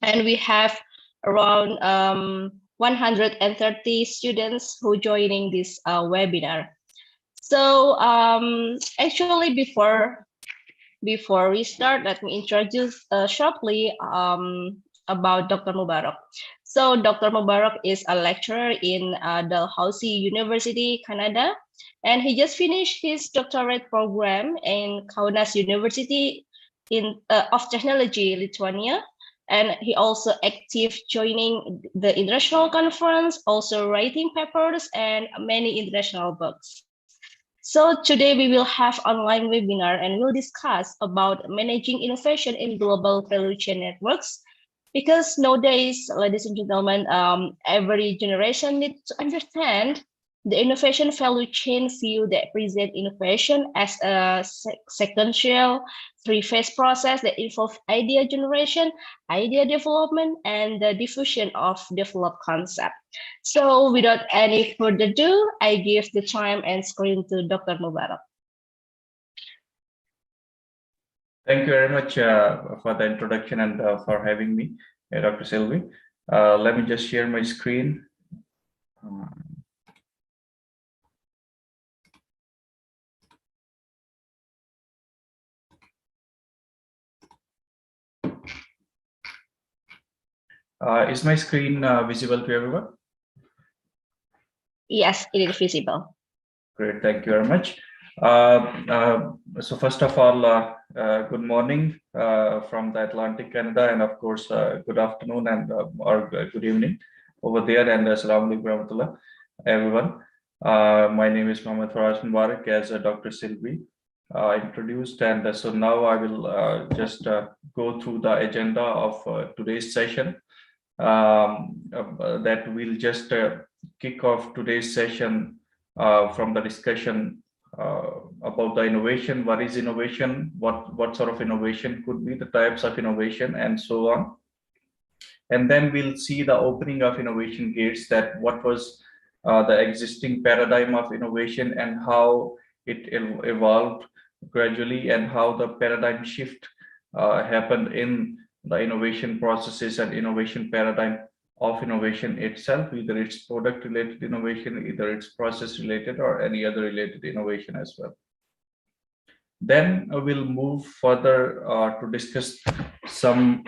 and we have around 130 students who joining this webinar. So actually, before we start, let me introduce shortly about Dr. Mubarak. So Dr. Mubarak is a lecturer in Dalhousie University, Canada, and he just finished his doctorate program in Kaunas University of Technology, Lithuania. And he also active joining the international conference, also writing papers and many international books. So today we will have online webinar and we'll discuss about managing innovation in global value chain networks. Because nowadays, ladies and gentlemen, every generation needs to understand the innovation value chain view that present innovation as a sequential three-phase process that involves idea generation, idea development, and the diffusion of developed concept. So without any further ado, I give the time and screen to Dr. Mubarak. Thank you very much for the introduction and for having me, Dr. Sylvie. Let me just share my screen. Is my screen visible to everyone? Yes, it is visible. Great, thank you very much. So first of all, good morning from the Atlantic Canada, and of course, good afternoon and or good evening over there, and assalamu alaikum everyone. My name is Mohammed Faraj Mubarak, as Dr. Sylvie introduced, and so now I will just go through the agenda of today's session. That we'll just kick off today's session from the discussion about the innovation. What is innovation? What sort of innovation could be, the types of innovation, and so on. And then we'll see the opening of innovation gates, that what was the existing paradigm of innovation and how it evolved gradually, and how the paradigm shift happened in the innovation processes and innovation paradigm of innovation itself, either it's product related innovation, either it's process related, or any other related innovation as well. Then we'll move further to discuss some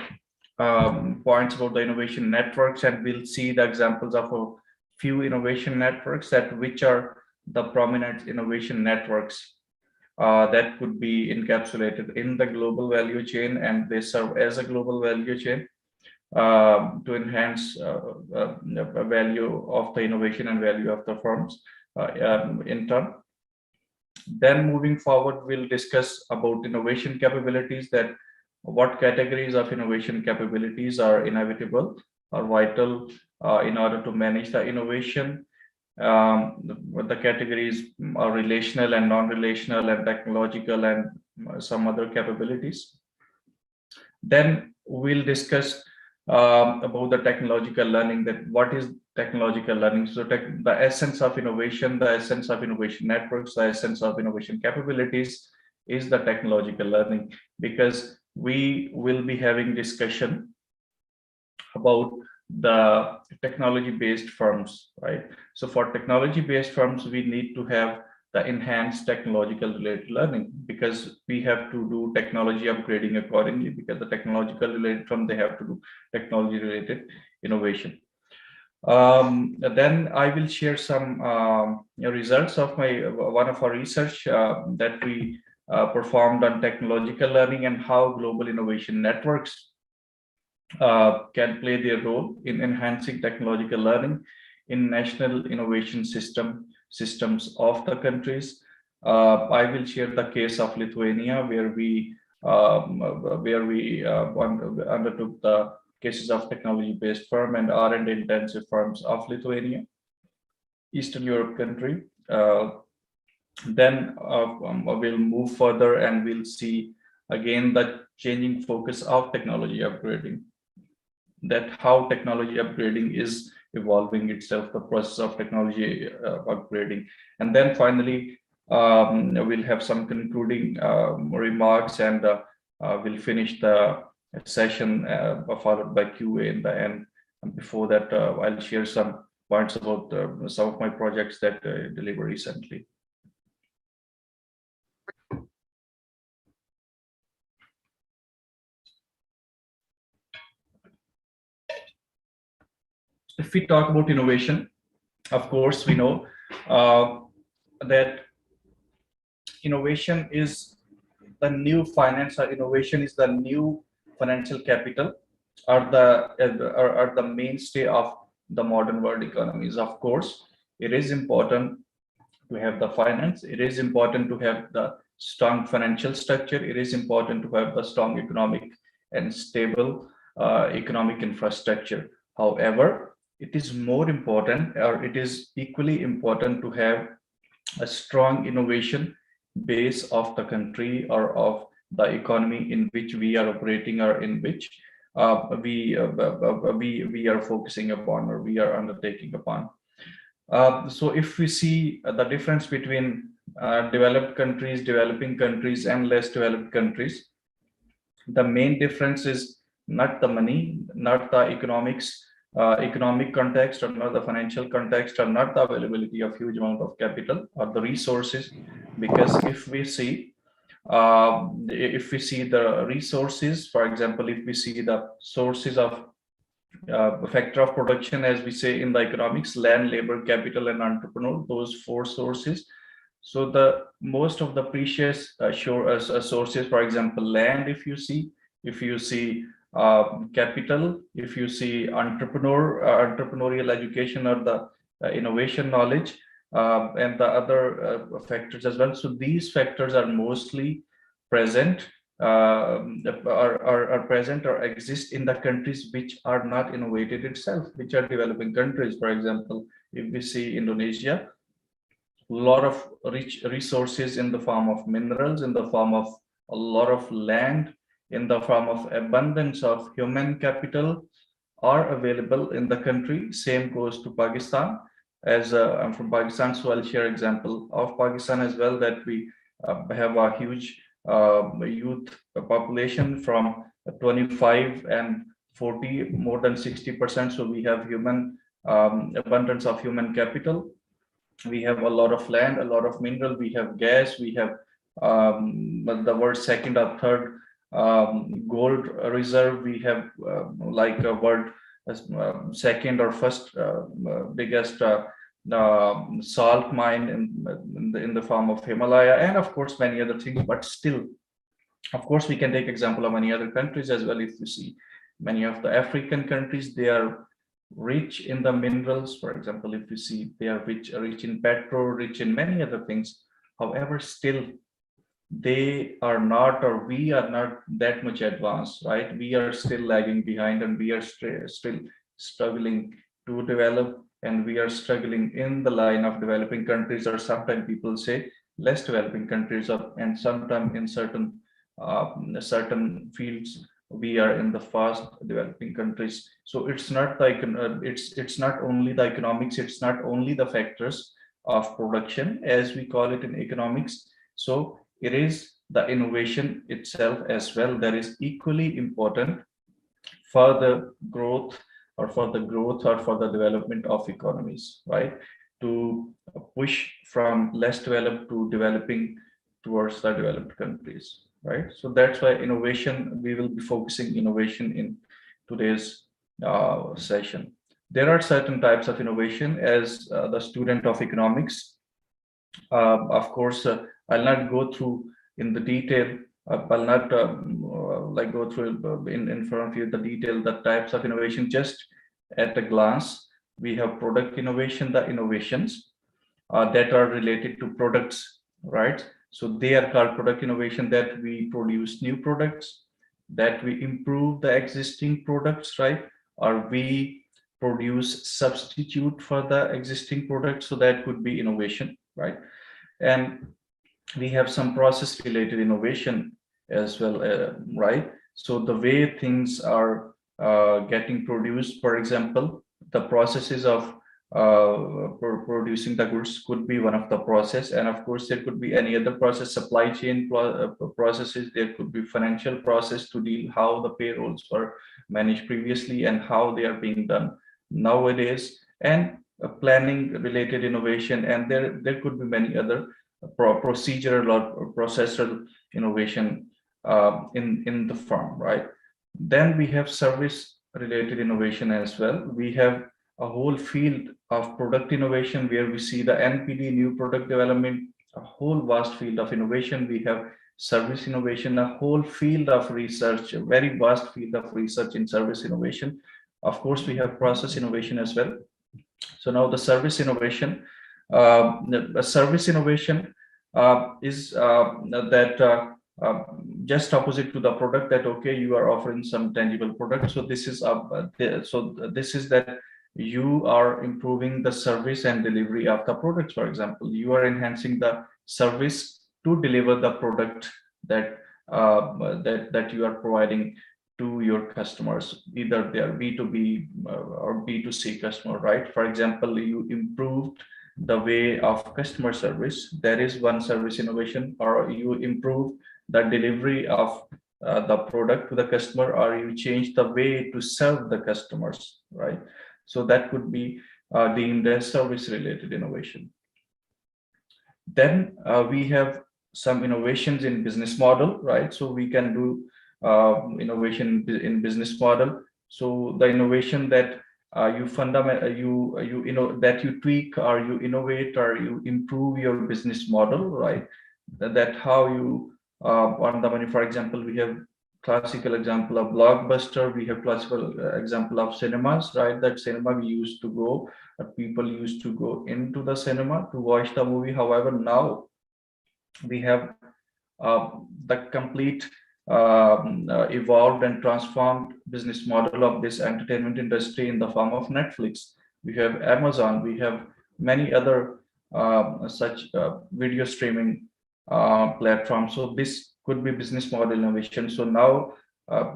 points about the innovation networks, and we'll see the examples of a few innovation networks, that which are the prominent innovation networks that could be encapsulated in the global value chain, and they serve as a global value chain to enhance value of the innovation and value of the firms in turn. Then moving forward, we'll discuss about innovation capabilities, that what categories of innovation capabilities are inevitable or vital in order to manage the innovation. The categories are relational and non-relational and technological and some other capabilities. Then we'll discuss about the technological learning, that what is technological learning. So the essence of innovation, the essence of innovation networks, the essence of innovation capabilities is the technological learning, because we will be having discussion about the technology-based firms, right? So for technology-based firms, we need to have the enhanced technological related learning, because we have to do technology upgrading accordingly, because the technological related firm, they have to do technology related innovation. Then I will share some results of one of our research that we performed on technological learning, and how global innovation networks can play their role in enhancing technological learning in national innovation systems of the countries. I will share the case of Lithuania, where we undertook the cases of technology-based firm and R&D intensive firms of Lithuania, Eastern Europe country. Then we'll move further and we'll see again the changing focus of technology upgrading, that how technology upgrading is evolving itself, the process of technology upgrading. And then finally, we'll have some concluding remarks, and we'll finish the session followed by QA in the end. And before that, I'll share some points about some of my projects that I delivered recently. If we talk about innovation, of course, we know that innovation is the new finance, or innovation is the new financial capital, or the mainstay of the modern world economies. Of course, it is important to have the finance. It is important to have the strong financial structure. It is important to have the strong economic and stable economic infrastructure. However, it is more important, or it is equally important, to have a strong innovation base of the country or of the economy in which we are operating, or in which we are focusing upon, or we are undertaking upon. So if we see the difference between developed countries, developing countries, and less developed countries, the main difference is not the money, not the economic context, or not the financial context, or not the availability of huge amount of capital or the resources. Because if we see the resources, for example, if we see the sources of factor of production, as we say in the economics: land, labor, capital, and entrepreneur, those four sources. So the most of the precious sources, for example, land, if you see capital, if you see entrepreneurial education, or the innovation knowledge, and the other factors as well. So these factors are mostly present, are present or exist in the countries which are not innovated itself, which are developing countries. For example, if we see Indonesia, a lot of rich resources in the form of minerals, in the form of a lot of land, in the form of abundance of human capital are available in the country. Same goes to Pakistan. As I'm from Pakistan, so I'll share example of Pakistan as well, that we have a huge youth population from 25 and 40, more than 60%. So we have human abundance of human capital. We have a lot of land, a lot of mineral, we have gas, we have the world second or third gold reserve, we have like a world second or first biggest salt mine in the form of Himalaya, and of course many other things. But still, of course, we can take example of many other countries as well. If you see many of the African countries, they are rich in the minerals. For example, if you see, they are rich in petrol, rich in many other things. However, still they are not, or we are not that much advanced, right? We are still lagging behind, and we are still struggling to develop, and we are struggling in the line of developing countries, or sometimes people say less developing countries, and sometimes in certain fields we are in the fast developing countries. So it's not like it's not only the economics, it's not only the factors of production as we call it in economics. So it is the innovation itself as well that is equally important for the growth, or for the development of economies, right? To push from less developed to developing towards the developed countries, right? So that's why innovation, we will be focusing innovation in today's session. There are certain types of innovation. As the student of economics, of course, I'll not go through in the detail. I'll not like go through in front of you the detail, the types of innovation. Just at a glance, we have product innovation, the innovations that are related to products, right? So they are called product innovation, that we produce new products, that we improve the existing products, right? Or we produce substitute for the existing products. So that could be innovation, right? And we have some process related innovation as well, right? So the way things are getting produced, for example, the processes of producing the goods could be one of the process, and of course there could be any other process, supply chain processes. There could be financial process to deal how the payrolls were managed previously and how they are being done nowadays, and planning related innovation, and there could be many other procedural or processual innovation in the firm, right? Then we have service related innovation as well. We have a whole field of product innovation where we see the NPD, new product development, a whole vast field of innovation. We have service innovation, a whole field of research, a very vast field of research in service innovation. Of course, we have process innovation as well. So now the service innovation, the service innovation is that just opposite to the product, that okay, you are offering some tangible product. So this is this is that you are improving the service and delivery of the products. For example, you are enhancing the service to deliver the product that that you are providing to your customers, either they are B2B or B2C customer, right? For example, you improved the way of customer service, that is one service innovation, or you improve the delivery of the product to the customer, or you change the way to serve the customers, right? So that could be deemed as service related innovation. Then we have some innovations in business model, right? So we can do innovation in business model. So the innovation that that you tweak or you innovate or you improve your business model, right? That how you earn the money. For example, we have classical example of blockbuster. We have classical example of cinemas, right? That cinema we used to go, people used to go into the cinema to watch the movie. However, now we have the complete evolved and transformed business model of this entertainment industry in the form of Netflix. We have Amazon. We have many other such video streaming platforms. So this could be business model innovation. So now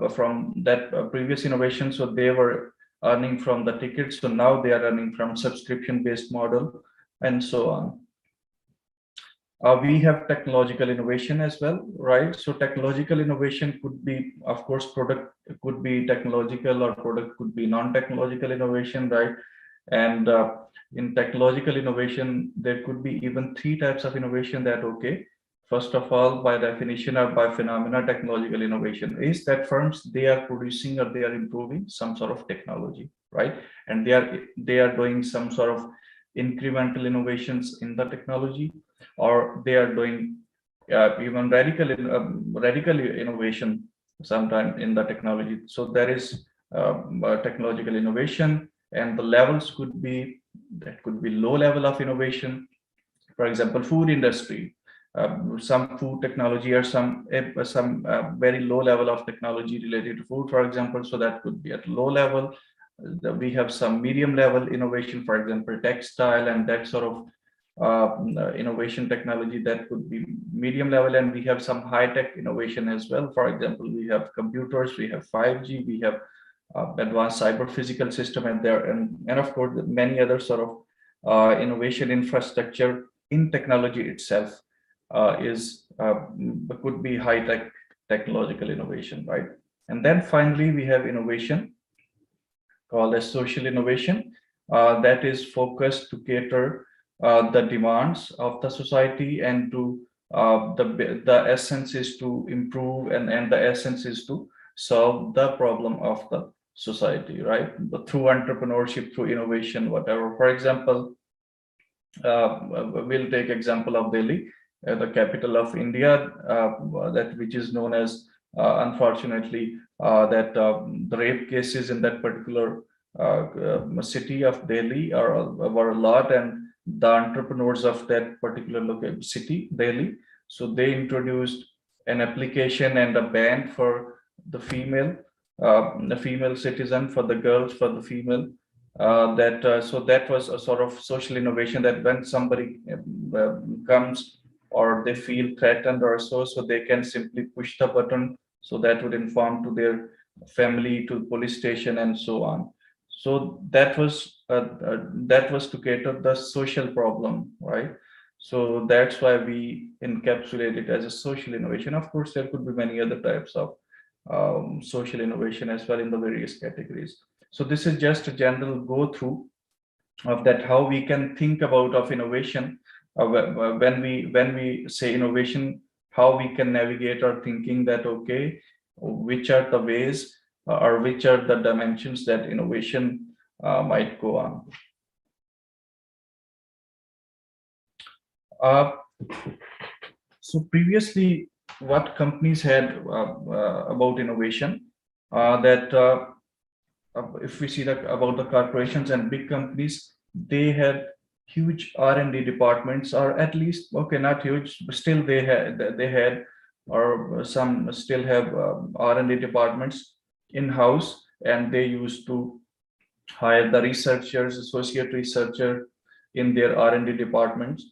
from that previous innovation, so they were earning from the tickets. So now they are earning from subscription based model and so on. We have technological innovation as well, right? So technological innovation could be, of course, product could be technological or product could be non-technological innovation, right? And in technological innovation, there could be even three types of innovation that, okay, first of all, by definition or by phenomena, technological innovation is that firms, they are producing or they are improving some sort of technology, right? And they are doing some sort of incremental innovations in the technology, or they are doing even radical innovation sometime in the technology. So there is technological innovation, and the levels could be, that could be low level of innovation. For example, food industry, some food technology or some very low level of technology related to food, for example. So that could be at low level. We have some medium level innovation, for example, textile and that sort of innovation technology, that could be medium level. And we have some high tech innovation as well. For example, we have computers, we have 5G, we have advanced cyber physical system, and there and of course many other sort of innovation infrastructure in technology itself is could be high tech technological innovation, right? And then finally we have innovation called as social innovation, that is focused to cater the demands of the society, and to the essence is to improve, and the essence is to solve the problem of the society, right? But through entrepreneurship, through innovation, whatever. For example, we'll take example of Delhi, the capital of India, that which is known as unfortunately that the rape cases in that particular city of Delhi were a lot, and the entrepreneurs of that particular city, Delhi, so they introduced an application and a ban for the female citizen, for the girls, for the female. So that was a sort of social innovation, that when somebody comes or they feel threatened or so they can simply push the button, so that would inform to their family, to police station, and so on. So that was to cater the social problem, right? So that's why we encapsulate it as a social innovation. Of course, there could be many other types of social innovation as well in the various categories. So this is just a general go through of that how we can think about of innovation, when we say innovation, how we can navigate our thinking that okay, which are the ways or which are the dimensions that innovation might go on. uh, so previously what companies had about innovation, that if we see that about the corporations and big companies, they had huge R&D departments, or at least, okay, not huge, but still they had, or some still have R&D departments in house, and they used to hire the researchers, associate researcher in their R&D departments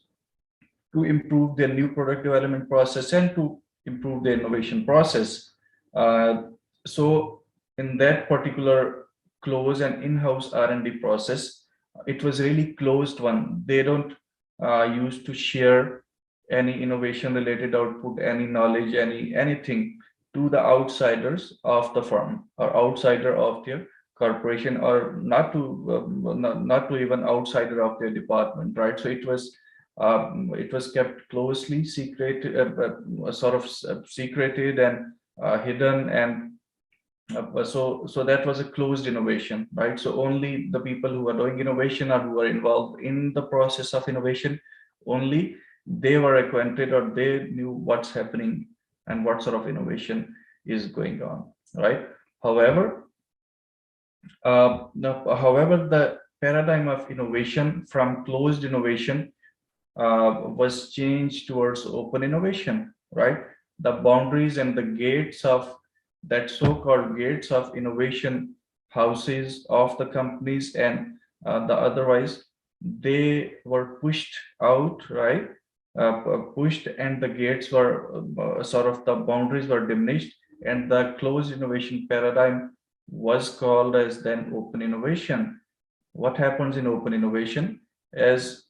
to improve their new product development process and to improve the innovation process. Uh, so in that particular close and in-house R&D process, it was really closed one. They don't use to share any innovation related output, any knowledge, anything to the outsiders of the firm or outsider of their corporation, or not to even outsider of their department, right? So it was kept closely secret, sort of secreted and hidden, and so that was a closed innovation, right? So only the people who are doing innovation or who are involved in the process of innovation, only they were acquainted or they knew what's happening and what sort of innovation is going on, right? However, however, the paradigm of innovation from closed innovation was changed towards open innovation, right? The boundaries and the gates of that so-called gates of innovation houses of the companies and the otherwise, they were pushed out, right? Pushed, and the gates were sort of the boundaries were diminished, and the closed innovation paradigm was called as then open innovation. What happens in open innovation? As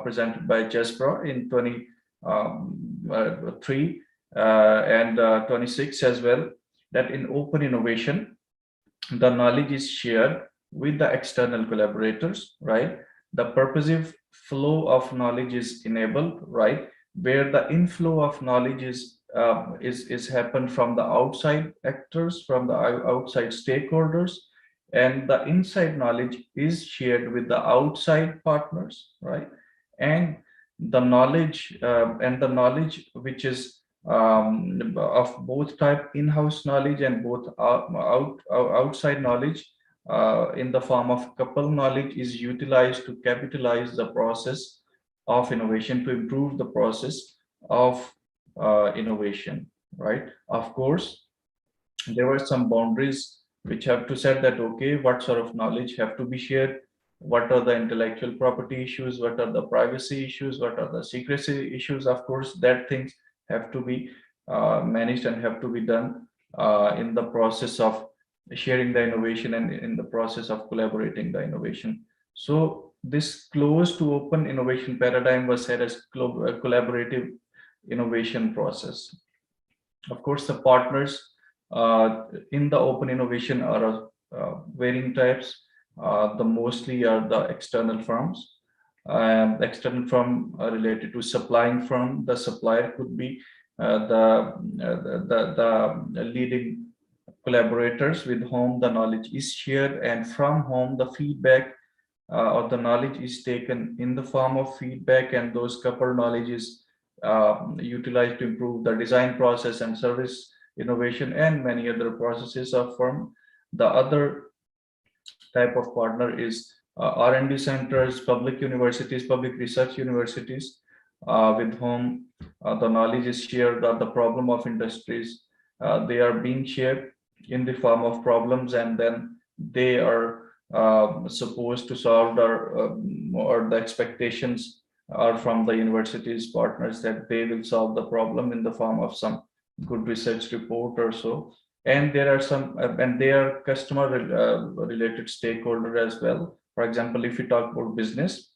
presented by Jasper in 23 and 26 as well, that in open innovation, the knowledge is shared with the external collaborators, right? The purposive flow of knowledge is enabled, right? Where the inflow of knowledge is happened from the outside actors, from the outside stakeholders, and the inside knowledge is shared with the outside partners, right? And the knowledge which is of both type, in-house knowledge and both outside knowledge, in the form of couple knowledge, is utilized to capitalize the process of innovation, to improve the process of innovation, right? Of course, there were some boundaries which have to set that okay, what sort of knowledge have to be shared, what are the intellectual property issues, what are the privacy issues, what are the secrecy issues. Of course, that things have to be managed and have to be done in the process of sharing the innovation and in the process of collaborating the innovation. So this closed to open innovation paradigm was set as collaborative innovation process. Of course, the partners in the open innovation are varying types. The mostly are the external firms. The external firm are related to supplying firm. The supplier could be the leading collaborators with whom the knowledge is shared, and from whom the feedback or the knowledge is taken in the form of feedback, and those couple knowledge is utilized to improve the design process and service innovation and many other processes of firm. The other type of partner is R&D centers, public universities, public research universities, with whom the knowledge is shared, that the problem of industries, they are being shared in the form of problems, and then they are supposed to solve or the expectations are from the universities partners that they will solve the problem in the form of some good research report or so. and there are some and they are customer related stakeholder as well. For example, if we talk about business,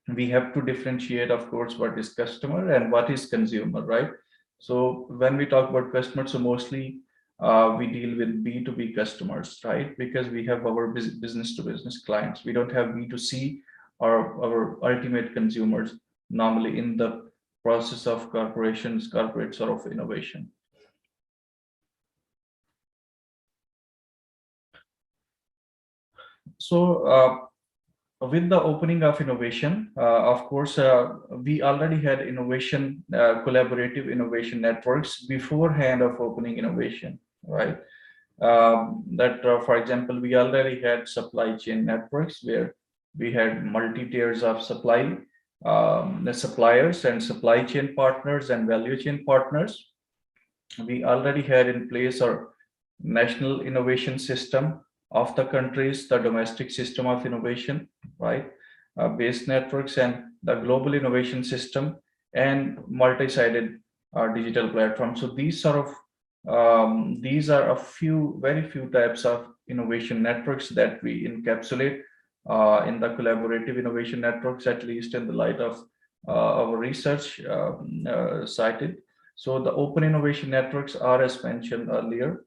we have to differentiate, of course, what is customer and what is consumer, right? So when we talk about customers, so mostly we deal with B2B customers, right? Because we have our business to business clients. We don't have B2C or our ultimate consumers normally in the process of corporate sort of innovation. So with the opening of innovation, of course, we already had innovation, collaborative innovation networks beforehand of opening innovation, right? For example, we already had supply chain networks where we had multi-tiers of supply, the suppliers and supply chain partners and value chain partners. We already had in place our national innovation system of the countries, the domestic system of innovation, right? Base networks and the global innovation system and multi-sided digital platforms. So these are a very few types of innovation networks that we encapsulate in the collaborative innovation networks, at least in the light of our research cited. So the open innovation networks are, as mentioned earlier,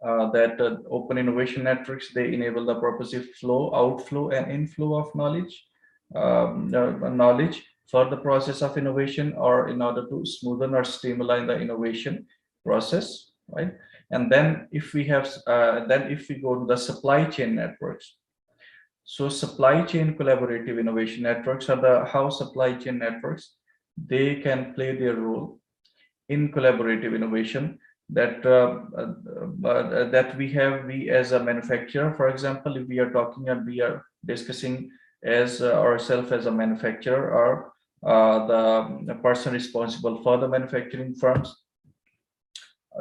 that open innovation networks, they enable the purposive flow, outflow, and inflow of knowledge for the process of innovation, or in order to smoothen or streamline the innovation process, right? And then if we go to the supply chain networks, so supply chain collaborative innovation networks are how supply chain networks, they can play their role in collaborative innovation that we as a manufacturer. For example, if we are talking and we are discussing as ourselves as a manufacturer, or the person responsible for the manufacturing firms.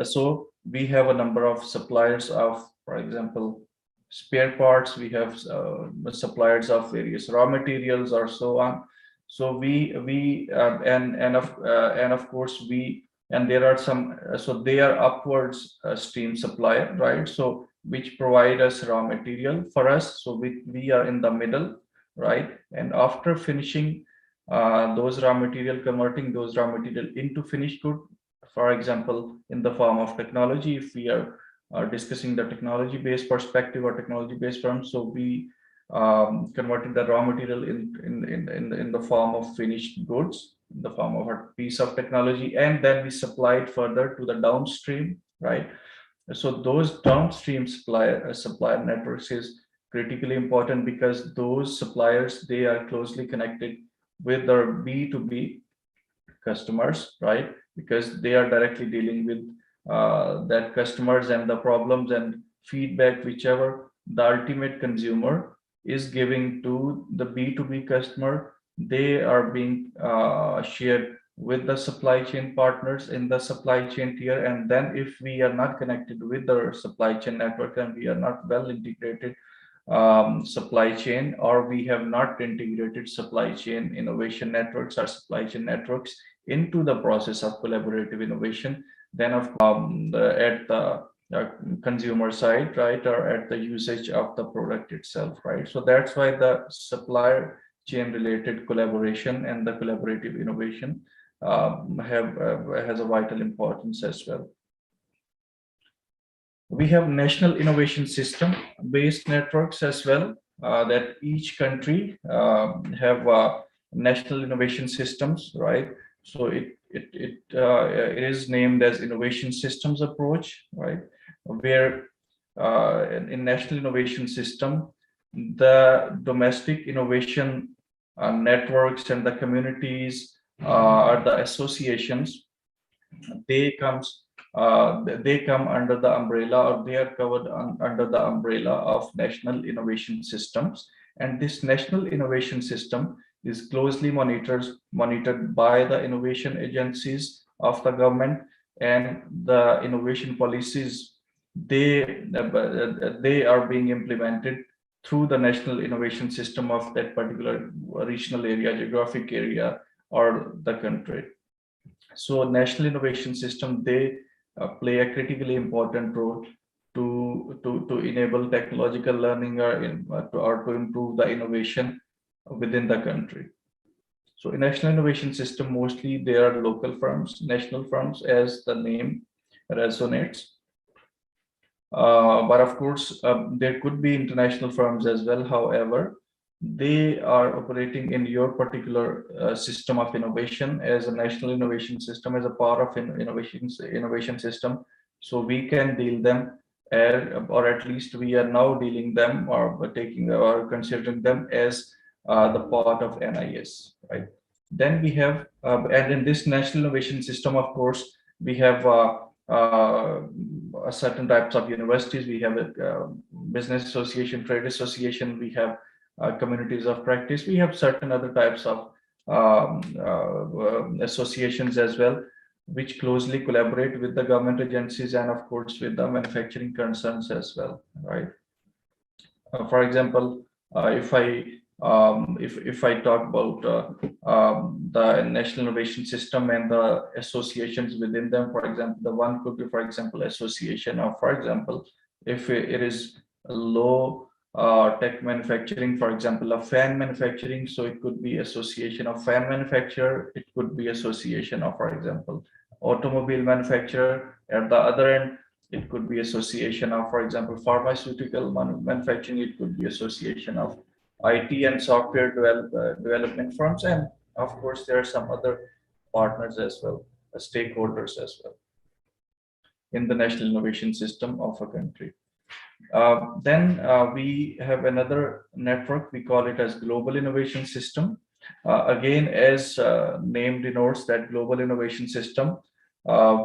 So we have a number of suppliers of, for example, spare parts. We have suppliers of various raw materials or so on. So and of course and there are some, so they are upwards stream supplier, right? So which provide us raw material for us. So we are in the middle, right? And after finishing those raw material, converting those raw material into finished good, for example, in the form of technology, if we are discussing the technology based perspective or technology based firm, so we converted the raw material in the form of finished goods, in the form of a piece of technology, and then we supply it further to the downstream, right? So those downstream supplier networks is critically important, because those suppliers, they are closely connected with their B2B customers, right? Because they are directly dealing with that customers and the problems and feedback whichever the ultimate consumer is giving to the B2B customer, they are being shared with the supply chain partners in the supply chain tier. And then if we are not connected with the supply chain network and we are not well integrated supply chain, or we have not integrated supply chain innovation networks or supply chain networks into the process of collaborative innovation, then of at the consumer side, right, or at the usage of the product itself, right? So that's why the supplier chain related collaboration and the collaborative innovation has a vital importance as well. We have national innovation system based networks as well, that each country have national innovation systems, right? So it is named as innovation systems approach, right? Where in national innovation system, the domestic innovation networks and the communities or the associations, they come under the umbrella, or they are covered under the umbrella of national innovation systems. And this national innovation system is closely monitored by the innovation agencies of the government, and the innovation policies, they are being implemented through the national innovation system of that particular regional area, geographic area, or the country. So national innovation system, they play a critically important role to enable technological learning or to improve the innovation within the country. So in national innovation system, mostly there are local firms, national firms, as the name resonates. But of course, there could be international firms as well. However, they are operating in your particular system of innovation as a national innovation system, as a part of innovation system. So we can deal them, or at least we are now dealing them or taking or considering them as the part of NIS, right? Then we have, and in this national innovation system, of course, we have certain types of universities. We have a business association, trade association. We have communities of practice. We have certain other types of associations as well, which closely collaborate with the government agencies and, of course, with the manufacturing concerns as well, right? For example, if I talk about the national innovation system and the associations within them, for example, the one could be, for example, association of, for example, if it is a low tech manufacturing, for example, a fan manufacturing, so it could be association of fan manufacturer. It could be association of, for example, automobile manufacturer. At the other end, it could be association of, for example, pharmaceutical manufacturing. It could be association of IT and software development firms. And of course, there are some other partners as well, stakeholders as well in the national innovation system of a country. Then we have another network, we call it as global innovation system. Again, as name denotes, that global innovation system,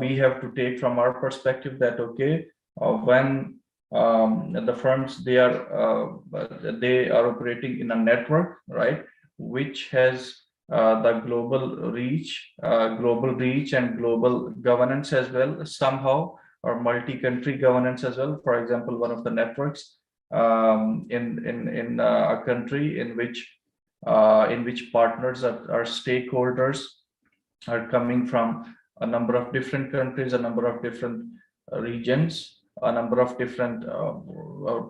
we have to take from our perspective that, okay, when the firms, they are operating in a network, right, which has the global reach and global governance as well, somehow, or multi-country governance as well. For example, one of the networks in a country in which partners are stakeholders are coming from a number of different countries, a number of different regions, a number of different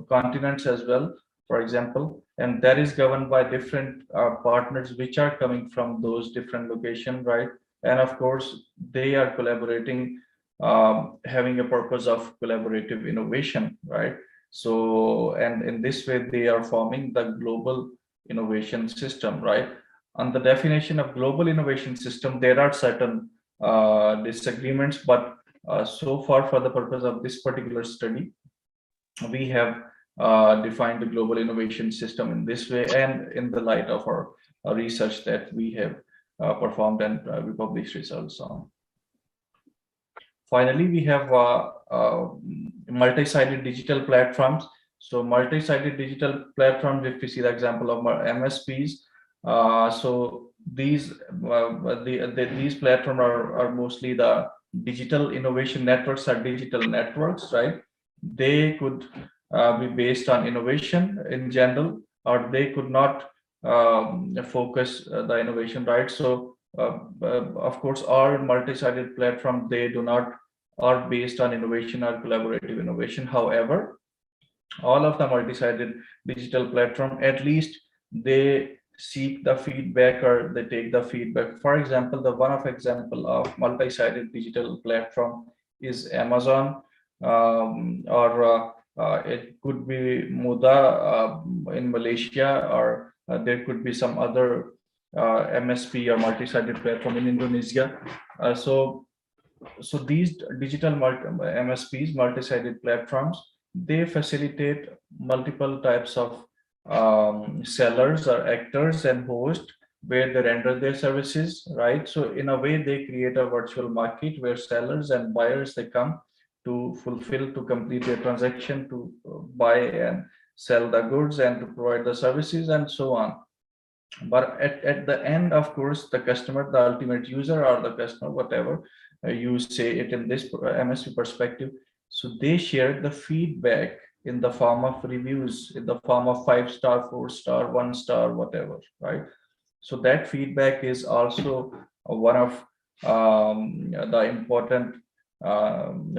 continents as well, for example, and that is governed by different partners which are coming from those different locations, right? And of course, they are collaborating, having a purpose of collaborative innovation, right? So, and in this way, they are forming the global innovation system, right? On the definition of global innovation system, there are certain disagreements, but so far, for the purpose of this particular study, we have defined the global innovation system in this way, and in the light of our research that we have performed and we published results on. Finally, we have multi-sided digital platforms. So multi-sided digital platforms, if we see the example of MSPs, so these these platforms are mostly the digital innovation networks, are digital networks, right? They could be based on innovation in general, or they could not focus the innovation, right? So of course, all multi-sided platforms, they do not are based on innovation or collaborative innovation. However, all of the multi-sided digital platform, at least they seek the feedback or they take the feedback. For example, the one of example of multi-sided digital platform is Amazon, or it could be Muda in Malaysia, or there could be some other MSP or multi-sided platform in Indonesia. So these digital MSPs, multi-sided platforms, they facilitate multiple types of sellers or actors and hosts where they render their services, right? So in a way, they create a virtual market where sellers and buyers, they come to complete their transaction, to buy and sell the goods and to provide the services and so on. But at the end, of course, the customer, the ultimate user, or the customer, whatever you say it in this MSP perspective, so they share the feedback in the form of reviews, in the form of 5-star, 4-star, 1-star, whatever, right? So that feedback is also one of the important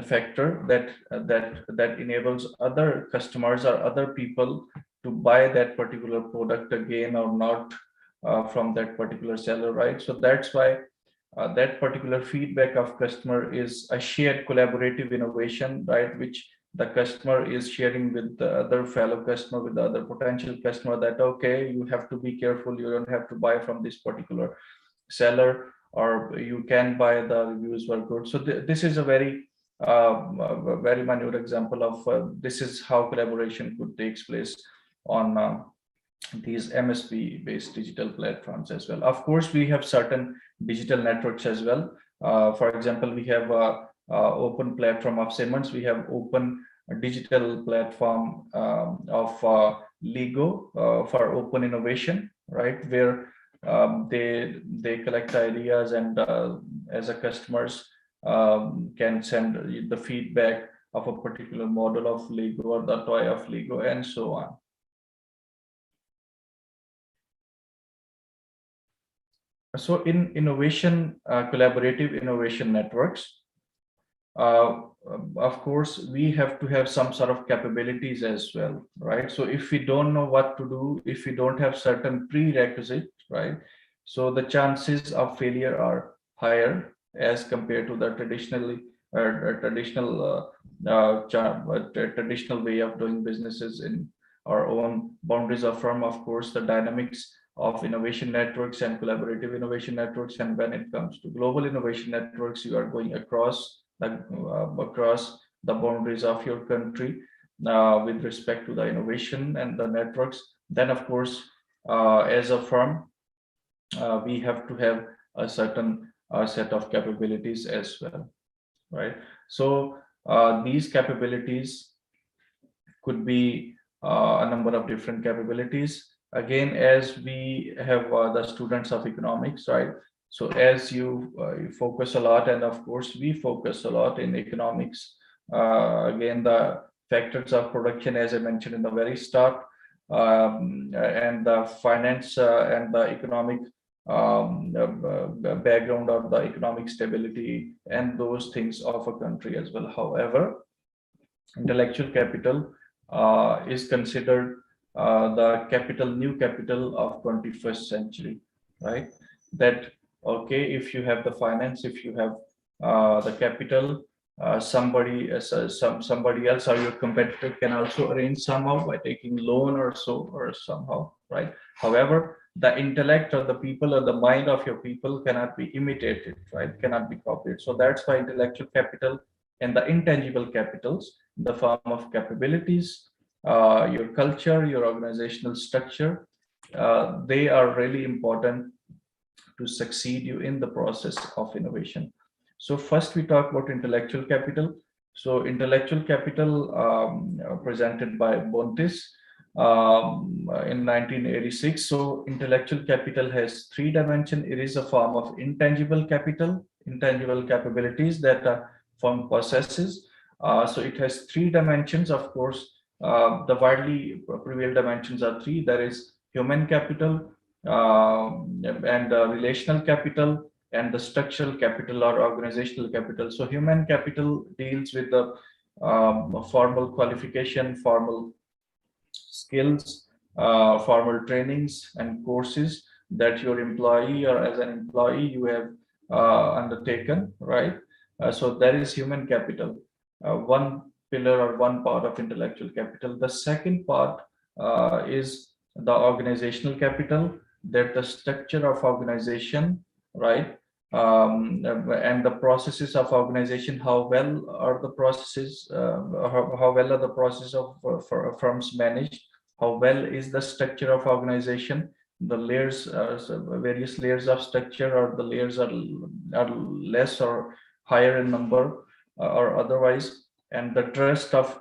factor that enables other customers or other people to buy that particular product again or not from that particular seller, right? So that's why that particular feedback of customer is a shared collaborative innovation, right? Which the customer is sharing with the other fellow customer, with the other potential customer, that okay, you have to be careful, you don't have to buy from this particular seller, or you can buy, the reviews were good. So this is a very minute example of this is how collaboration could takes place on these MSP based digital platforms as well. Of course, we have certain digital networks as well. For example, we have open platform of Siemens. We have open digital platform of Lego for open innovation, right? Where they collect ideas, and as a customers can send the feedback of a particular model of Lego or the toy of Lego and so on. So in innovation, collaborative innovation networks, uh, of course, we have to have some sort of capabilities as well, right? So if we don't know what to do, if we don't have certain prerequisites, right? So the chances of failure are higher as compared to the traditional way of doing businesses in our own boundaries of firm. Of course, the dynamics of innovation networks and collaborative innovation networks, and when it comes to global innovation networks, you are going across the boundaries of your country with respect to the innovation and the networks. Then, of course, as a firm, we have to have a certain set of capabilities as well, right? So these capabilities could be a number of different capabilities. Again, as we have the students of economics, right? So as you focus a lot, and of course we focus a lot in economics. Again, the factors of production, as I mentioned in the very start, and the finance and the economic background of the economic stability and those things of a country as well. However, intellectual capital is considered new capital of 21st century, right? That okay, if you have the finance, if you have the capital, somebody else or your competitor can also arrange somehow by taking loan or so, or somehow, right? However, the intellect or the people or the mind of your people cannot be imitated, right? Cannot be copied. So that's why intellectual capital and the intangible capitals in the form of capabilities, your culture, your organizational structure, they are really important to succeed you in the process of innovation. So first we talk about intellectual capital. So intellectual capital presented by Bontis in 1986. So intellectual capital has three dimensions. It is a form of intangible capital, intangible capabilities that a firm possesses. So it has three dimensions. Of course, the widely prevailed dimensions are three. There is human capital, and relational capital, and the structural capital or organizational capital. So human capital deals with the formal qualification, formal skills, formal trainings and courses that your employee or as an employee you have undertaken, right? So that is human capital, one pillar or one part of intellectual capital. The second part is the organizational capital, that the structure of organization, right? And the processes of organization, how well are the processes, how well are the processes of for firms managed, how well is the structure of organization, the layers, various layers of structure, or the layers are less or higher in number or otherwise, and the trust of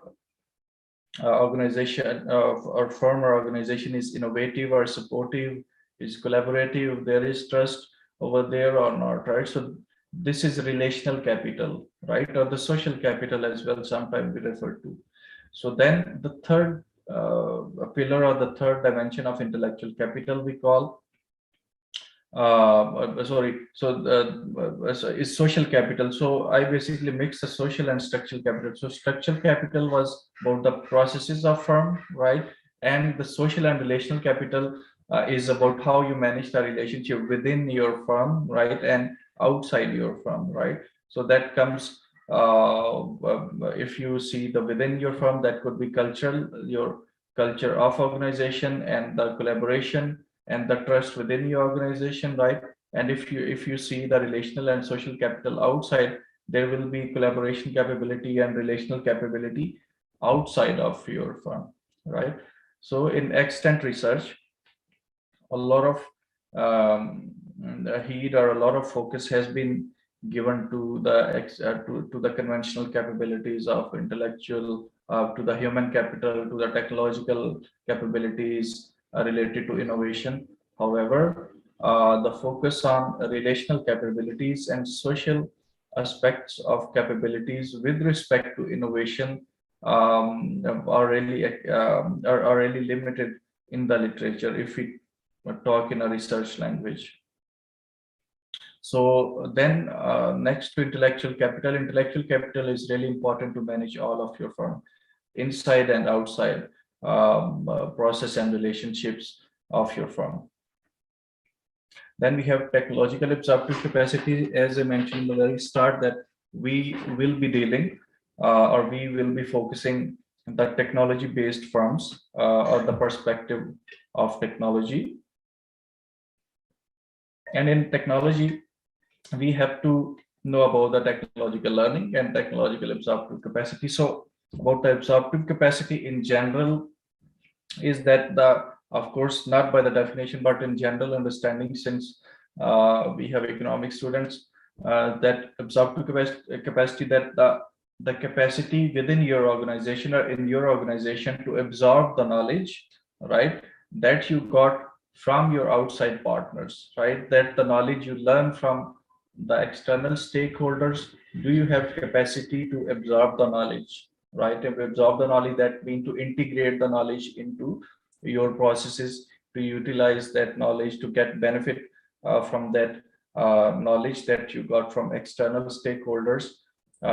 organization or firm or organization is innovative or supportive, is collaborative, there is trust over there or not, right? So this is relational capital, right? Or the social capital as well, sometimes we refer to. So then the third pillar or the third dimension of intellectual capital we call sorry, so is social capital. So I basically mix the social and structural capital. So structural capital was about the processes of firm, right? And the social and relational capital is about how you manage the relationship within your firm, right? And outside your firm, right? So that comes, if you see the within your firm, that could be cultural, your culture of organization and the collaboration and the trust within your organization, right? And if you see the relational and social capital outside, there will be collaboration capability and relational capability outside of your firm, right? So in extent research, a lot of heed or a lot of focus has been given to to the conventional capabilities of intellectual, to the human capital, to the technological capabilities related to innovation. However, the focus on relational capabilities and social aspects of capabilities with respect to innovation are really limited in the literature if we talk in a research language. So then next to intellectual capital is really important to manage all of your firm, inside and outside, process and relationships of your firm. Then we have technological absorptive capacity, as I mentioned in the very start, that we will be dealing or we will be focusing the technology-based firms or the perspective of technology. And in technology, we have to know about the technological learning and technological absorptive capacity. So about the absorptive capacity in general is that of course, not by the definition, but in general understanding, since we have economic students, that absorptive capacity, that the capacity within your organization or in your organization to absorb the knowledge, right, that you got from your outside partners, right, that the knowledge you learn from the external stakeholders, do you have capacity to absorb the knowledge, right? And absorb the knowledge, that means to integrate the knowledge into your processes, to utilize that knowledge to get benefit from that knowledge that you got from external stakeholders.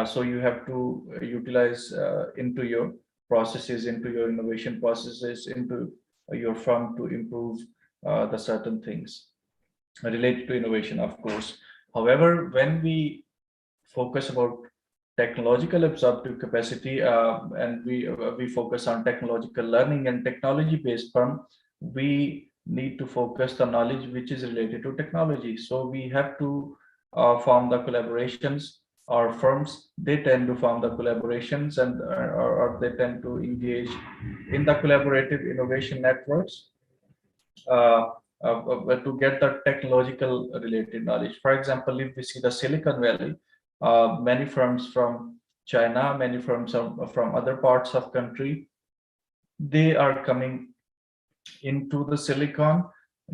So you have to utilize into your processes, into your innovation processes, into your firm to improve the certain things related to innovation, of course. However, when we focus about technological absorptive capacity, and we focus on technological learning and technology based firm, we need to focus the knowledge which is related to technology. So we have to form the collaborations, or firms, they tend to form the collaborations, and or they tend to engage in the collaborative innovation networks uh, to get the technological related knowledge. For example, if we see the Silicon Valley, many firms from China, many firms from other parts of country, they are coming into the Silicon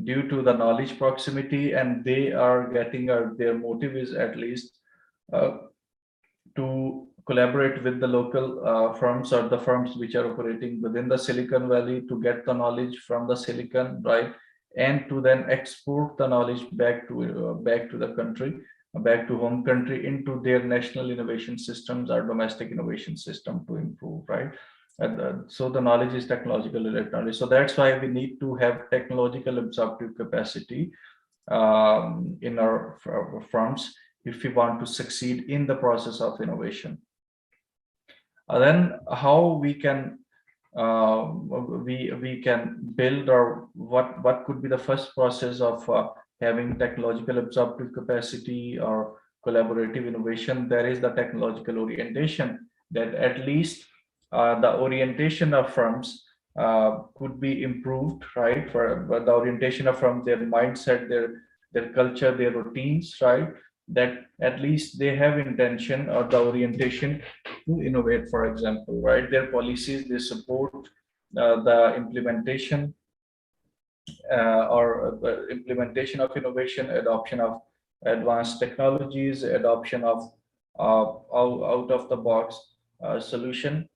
due to the knowledge proximity, and they are getting, or their motive is at least uh, to collaborate with the local firms, or the firms which are operating within the Silicon Valley, to get the knowledge from the Silicon, right, and to then export the knowledge back to the country, back to home country, into their national innovation systems or domestic innovation system to improve, right. And so the knowledge is technological related knowledge. So that's why we need to have technological absorptive capacity in our firms if we want to succeed in the process of innovation. Then how we can we can build, or what could be the first process of having technological absorptive capacity or collaborative innovation? There is the technological orientation, that at least the orientation of firms could be improved, right? For the orientation of firms, their mindset, their culture, their routines, right? That at least they have intention or the orientation to innovate, for example, right? Their policies, they support the implementation or implementation of innovation, adoption of advanced technologies, adoption of out of the box solutions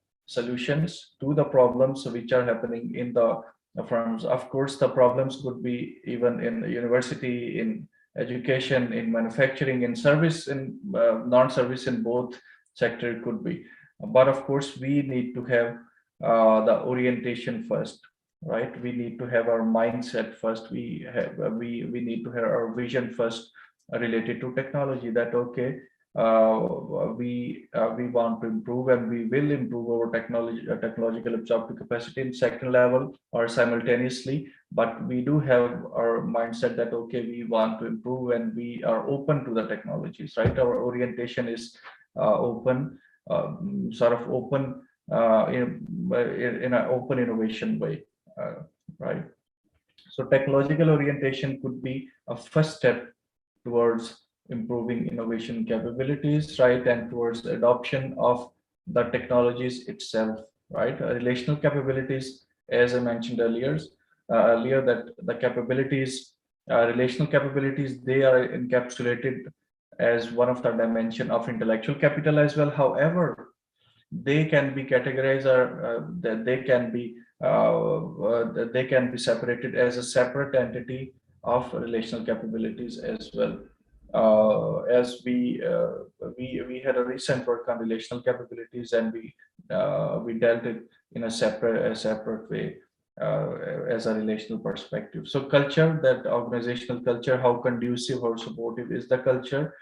to the problems which are happening in the firms. Of course, the problems could be even in university, in education, in manufacturing, in service, in non-service, in both sector could be. But of course, we need to have the orientation first, right? We need to have our mindset first. We need to have our vision first related to technology. That okay, we want to improve and we will improve our technological absorptive capacity in second level or simultaneously, but we do have our mindset that okay, we want to improve and we are open to the technologies, right? Our orientation is open, sort of open, in an open innovation way, uh, right? So technological orientation could be a first step towards improving innovation capabilities, right, and towards adoption of the technologies itself, right? Relational capabilities, as I mentioned earlier that the capabilities, relational capabilities, they are encapsulated as one of the dimension of intellectual capital as well. However, they can be categorized or they can be separated as a separate entity of relational capabilities as well. As we had a recent work on relational capabilities, and we dealt it in a separate way, as a relational perspective. So culture, that organizational culture, how conducive or supportive is the culture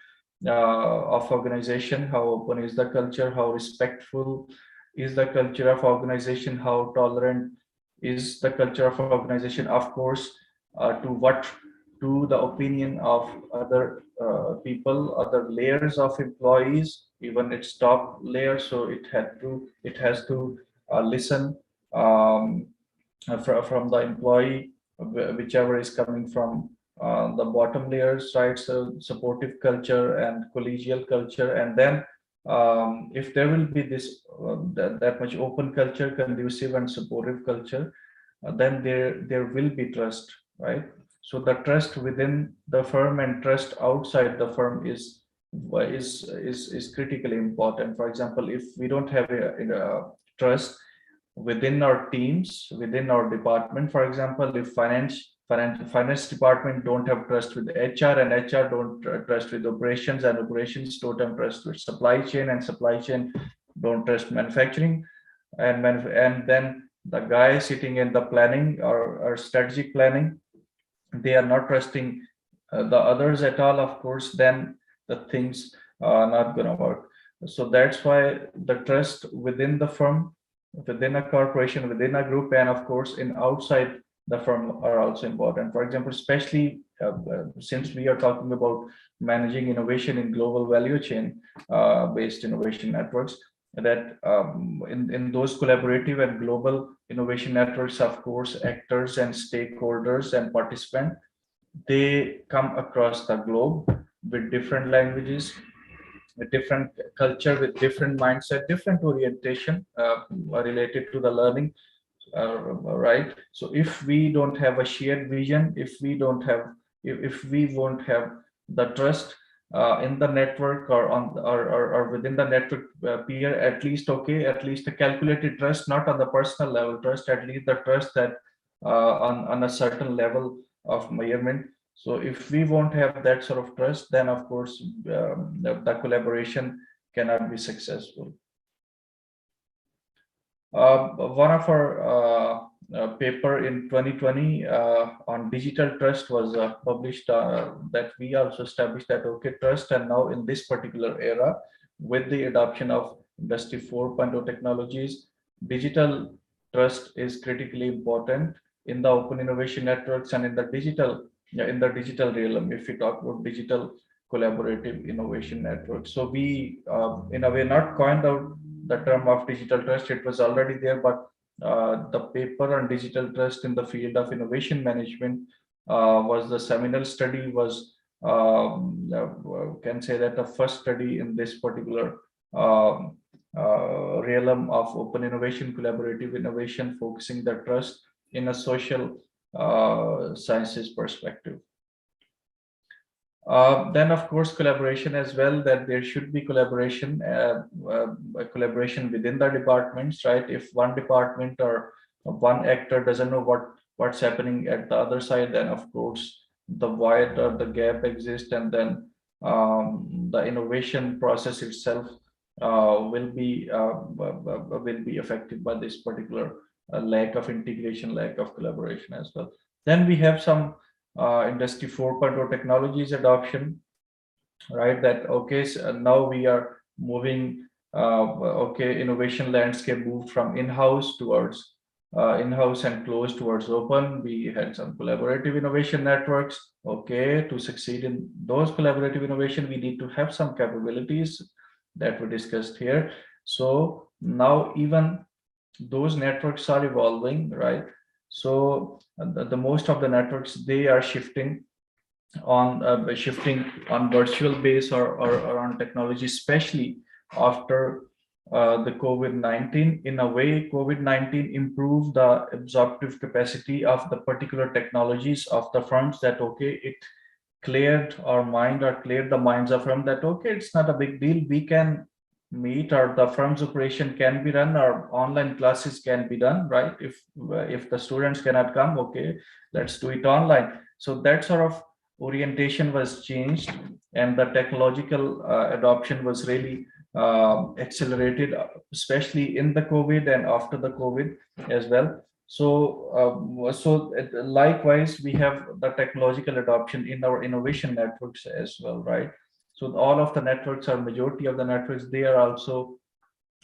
of organization, how open is the culture, how respectful is the culture of organization, how tolerant is the culture of organization, of course, to the opinion of other people, other layers of employees, even its top layer. So it has to listen, um, from the employee, whichever is coming from the bottom layers, right? So supportive culture and collegial culture, and then if there will be this that much open culture, conducive and supportive culture, then there will be trust, right? So the trust within the firm and trust outside the firm is critically important. For example, if we don't have a trust within our teams, within our department, for example, if finance department don't have trust with HR, and HR don't trust with operations, and operations don't have trust with supply chain, and supply chain don't trust manufacturing, and then the guy sitting in the planning or strategic planning, they are not trusting the others at all, of course, then the things are not going to work. So that's why the trust within the firm, within a corporation, within a group, and of course in outside the firm are also important. For example, especially since we are talking about managing innovation in global value chain based innovation networks, that in those collaborative and global innovation networks, of course, actors and stakeholders and participants, they come across the globe with different languages, with different culture, with different mindset, different orientation related to the learning, right? So if we don't have a shared vision, if we won't have the trust in the network, or within the network peer, at least okay, at least a calculated trust, not on the personal level trust, at least the trust that on a certain level of measurement. So if we won't have that sort of trust, then of course the collaboration cannot be successful. One of our paper in 2020 on digital trust was published, that we also established that okay, trust, and now in this particular era, with the adoption of industry 4.0 technologies, digital trust is critically important in the open innovation networks and in the digital, yeah, in the digital realm, if we talk about digital collaborative innovation network. So we in a way not coined out the term of digital trust, it was already there, but the paper on digital trust in the field of innovation management was the seminal study, was can say that the first study in this particular um, realm of open innovation, collaborative innovation, focusing the trust in a social sciences perspective. Then of course collaboration as well, that there should be collaboration within the departments, right? If one department or one actor doesn't know what what's happening at the other side, then of course the void or the gap exists, and then the innovation process itself will be affected by this particular lack of integration, lack of collaboration as well. Then we have some industry 4.0 technologies adoption, right? That okay, so now we are moving. Okay, innovation landscape moved from in-house towards in-house and closed towards open. We had some collaborative innovation networks. Okay, to succeed in those collaborative innovation, we need to have some capabilities that we discussed here. So now even those networks are evolving, right? So the most of the networks, they are shifting on virtual base, or on technology, especially after the COVID-19. In a way, COVID-19 improved the absorptive capacity of the particular technologies of the firms, that okay, it cleared our mind, or cleared the minds of firm, that okay, it's not a big deal, we can meet, or the firm's operation can be run, or online classes can be done, right? If the students cannot come, okay, let's do it online. So that sort of orientation was changed, and the technological adoption was really accelerated, especially in the COVID and after the COVID as well. So likewise, we have the technological adoption in our innovation networks as well, right? So all of the networks, or majority of the networks, they are also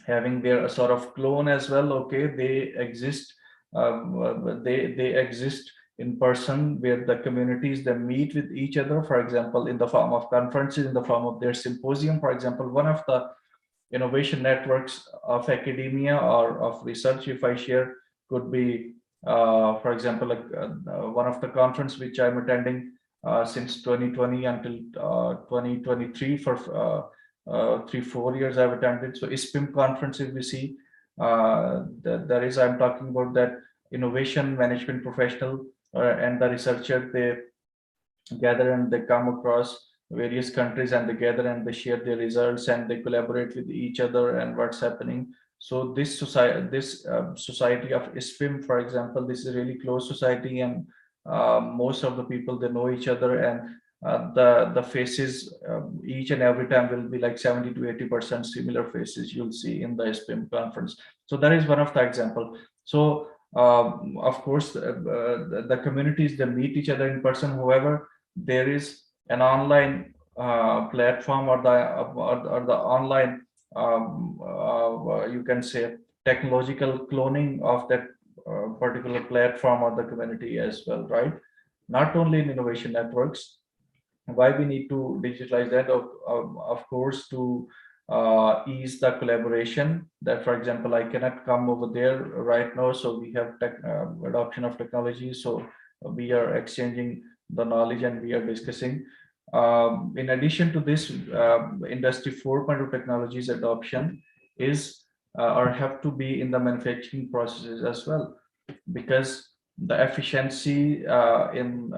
having their sort of clone as well. Okay, they exist. They exist in person, where the communities, they meet with each other. For example, in the form of conferences, in the form of their symposium. For example, one of the innovation networks of academia or of research, if I share, could be, for example, like one of the conference which I'm attending since 2020 until 2023, for 3-4 years I've attended. So ISPIM conference, if we see, that is, I'm talking about that innovation management professional and the researcher, they gather and they come across various countries, and they gather and they share their results, and they collaborate with each other and what's happening. So this society of ISPIM, for example, this is a really close society, and most of the people, they know each other, and the faces each and every time will be like 70 to 80% similar faces you'll see in the ISPIM conference. So that is one of the example. So of course, the communities, they meet each other in person. However, there is an online platform, or the online, you can say, technological cloning of that particular platform or the community as well, right? Not only in innovation networks. Why we need to digitalize that? Of course, to ease the collaboration. That, for example, I cannot come over there right now, so we have adoption of technology. So we are exchanging the knowledge, and we are discussing. In addition to this, industry 4.0 technologies adoption is or have to be in the manufacturing processes as well, because the efficiency and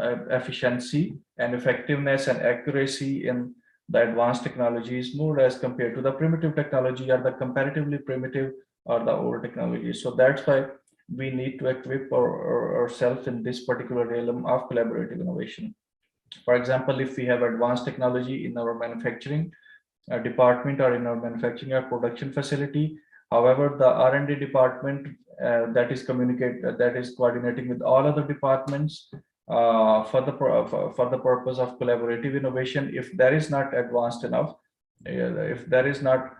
effectiveness and accuracy in the advanced technology is more as compared to the primitive technology, or the comparatively primitive or the old technology. So that's why we need to equip ourselves in this particular realm of collaborative innovation. For example, if we have advanced technology in our manufacturing department, or in our manufacturing or production facility, however, the R&D department that is coordinating with all other departments for the purpose of collaborative innovation, if that is not advanced enough, if that is not